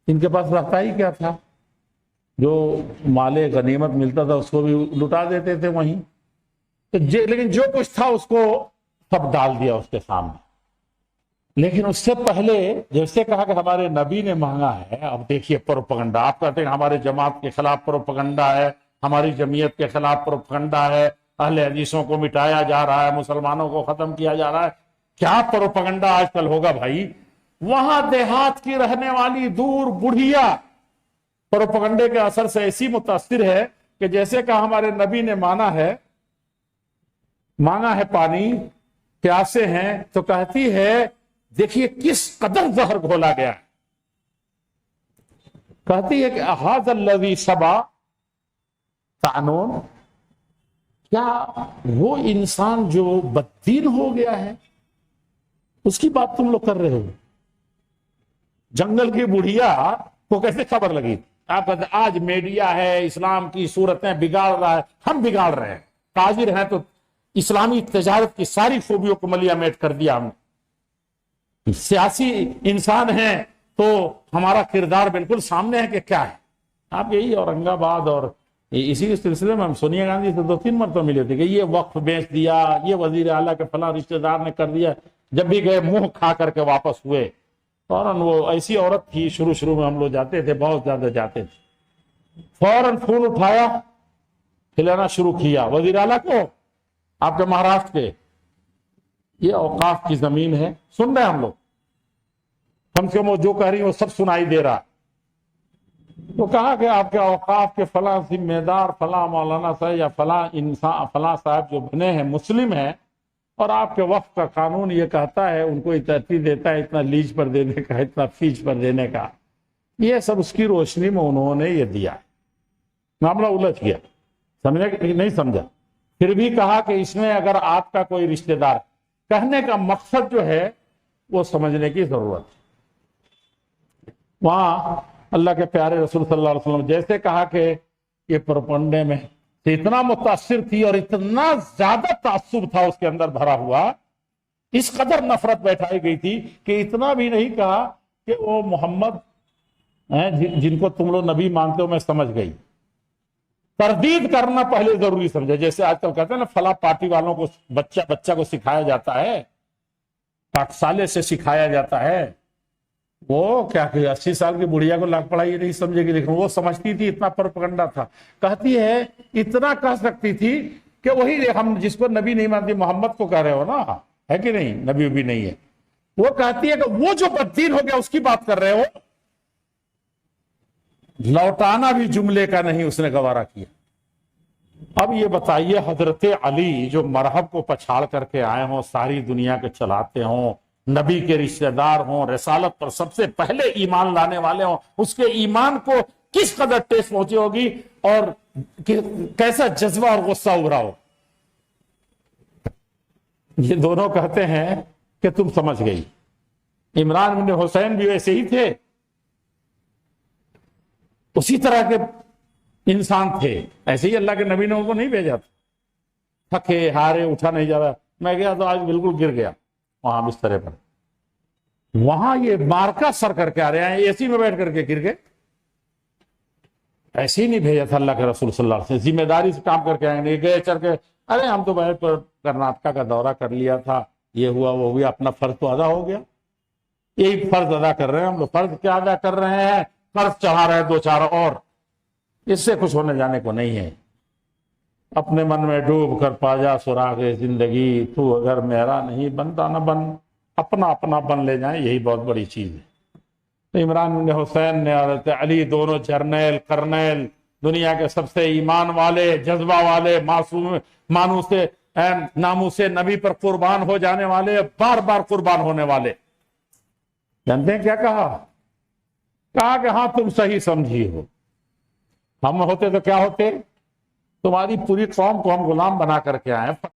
ان کے پاس رہتا ہی کیا تھا, جو مال غنیمت ملتا تھا اس کو بھی لٹا دیتے تھے وہیں. لیکن جو کچھ تھا اس کو سب ڈال دیا اس کے سامنے. لیکن اس سے پہلے جیسے کہا کہ ہمارے نبی نے مانگا ہے, اب دیکھیے پروپگنڈا. آپ کہتے ہیں ہمارے جماعت کے خلاف پروپگنڈا ہے, ہماری جمعیت کے خلاف پروپگنڈا ہے, اہل حدیثوں کو مٹایا جا رہا ہے, مسلمانوں کو ختم کیا جا رہا ہے. کیا پروپگنڈا آج کل ہوگا بھائی؟ وہاں دیہات کی رہنے والی دور بڑھیا پروپگنڈے کے اثر سے ایسی متاثر ہے کہ جیسے کہ ہمارے نبی نے مانگا ہے پانی, پیاسے ہیں, تو کہتی ہے دیکھیے کس قدر زہر گھولا گیا ہے. کہتی ہے کہ احاظ الذی صبا تعنون, کیا وہ انسان جو بددین ہو گیا ہے اس کی بات تم لوگ کر رہے ہو؟ جنگل کی بڑھیا کو کیسے خبر لگی؟ آپ کہتے ہیں آج میڈیا ہے, اسلام کی صورتیں بگاڑ رہا ہے. ہم بگاڑ رہے ہیں, تاجر ہیں تو اسلامی تجارت کی ساری خوبیوں کو ملیا میٹ کر دیا ہم نے. سیاسی انسان ہیں تو ہمارا کردار بالکل سامنے ہے کہ کیا ہے. آپ یہی اورنگ آباد اور اسی کے سلسلے میں ہم سونیا گاندھی سے 2-3 مرتبہ ملے تھے کہ یہ وقف بیچ دیا, یہ وزیر اعلیٰ کے فلاں رشتہ دار نے کر دیا. جب بھی گئے منہ کھا کر کے واپس ہوئے. فوراً وہ ایسی عورت تھی, شروع میں ہم لوگ جاتے تھے, بہت زیادہ جاتے تھے, فوراً فون اٹھایا, کھلانا شروع کیا. وزیر اعلیٰ کو آپ کے مہاراشٹر کے, یہ اوقاف کی زمین ہے, سن رہے ہیں ہم لوگ, کم سے کم وہ جو کہہ رہی ہیں وہ سب سنائی دے رہا. تو کہا کہ آپ کے اوقاف کے فلاں ذمہ دار فلاں مولانا صاحب یا فلاں انسان فلاں صاحب جو بنے ہیں مسلم ہیں, اور آپ کے وقت کا قانون یہ کہتا ہے, ان کو ترتیب دیتا ہے اتنا لیج پر دینے کا, اتنا فیس پر دینے کا. یہ سب اس کی روشنی میں انہوں نے یہ دیا. معاملہ الجھ گیا, سمجھنے کہ نہیں سمجھا. پھر بھی کہا کہ اس میں اگر آپ کا کوئی رشتہ دار, کہنے کا مقصد جو ہے وہ سمجھنے کی ضرورت ہے. وہاں اللہ کے پیارے رسول صلی اللہ علیہ وسلم جیسے کہا کہ یہ پروپگنڈے میں اتنا متاثر تھی اور اتنا زیادہ تعصب تھا اس کے اندر بھرا ہوا, اس قدر نفرت بیٹھائی گئی تھی کہ اتنا بھی نہیں کہا کہ وہ محمد جن کو تم لوگ نبی مانتے ہو میں سمجھ گئی. تردید کرنا پہلے ضروری سمجھا. جیسے آج کل کہتے ہیں نا فلاں پارٹی والوں کو بچہ کو سکھایا جاتا ہے, پاٹھشالے سے سکھایا جاتا ہے. وہ کیا کہ 80 سال کی بڑھیا کو لاکھ پڑھائی نہیں سمجھے گی, لیکن وہ سمجھتی تھی اتنا پروپگنڈا تھا. کہتی ہے اتنا کہہ سکتی تھی کہ وہی ہم جس کو نبی نہیں مانتی محمد کو کہہ رہے ہو نا, ہے کہ نہیں, نبی بھی نہیں ہے. وہ کہتی ہے کہ وہ جو بددین ہو گیا اس کی بات کر رہے ہو. لوٹانا بھی جملے کا نہیں اس نے گوارا کیا. اب یہ بتائیے حضرت علی جو مرحب کو پچھاڑ کر کے آئے ہوں, ساری دنیا کے چلاتے ہوں, نبی کے رشتہ دار ہوں, رسالت پر سب سے پہلے ایمان لانے والے ہوں, اس کے ایمان کو کس قدر ٹیس پہنچی ہوگی اور کیسا جذبہ اور غصہ ابھرا ہو. یہ دونوں کہتے ہیں کہ تم سمجھ گئی. عمران بن حسین بھی ویسے ہی تھے, اسی طرح کے انسان تھے، ایسے ہی اللہ کے نبی نے ان کو نہیں بھیجا تھا، تھکے ہارے اٹھا نہیں جا رہا، میں گیا تو آج بالکل گر گیا وہاں بسترے پر، وہاں یہ مارکا سر کر کے آ رہے ہیں، اے سی میں بیٹھ کر کے گر گئے. ایسے ہی نہیں بھیجا تھا اللہ کے رسول صلی اللہ علیہ وسلم، ذمہ داری سے کام کر کے آئیں گے، گئے چل کے ارے ہم تو بھائی کرناٹکا کا دورہ کر لیا تھا، یہ ہوا وہ ہوا، اپنا فرض تو ادا ہو گیا. یہی فرض ادا کر رہے ہیں ہم لوگ. فرض کیا ادا کر رہے ہیں؟ فرض چڑھا رہے ہیں دو چار اور، اس سے کچھ ہونے جانے کو نہیں ہے. اپنے من میں ڈوب کر پا جا سراغ زندگی، تو اگر میرا نہیں بنتا نہ بن، اپنا اپنا بن لے جائیں، یہی بہت بڑی چیز ہے. عمران بن حسین نے حضرت علی دونوں جرنیل کرنیل، دنیا کے سب سے ایمان والے، جذبہ والے، معصوم مانوس ناموس نبی پر قربان ہو جانے والے، بار بار قربان ہونے والے، جانتے ہیں کیا کہا؟ کہا کہ ہاں تم صحیح سمجھی ہو، ہم ہوتے تو کیا ہوتے؟ تمہاری پوری قوم کو ہم غلام بنا کر کے آئے.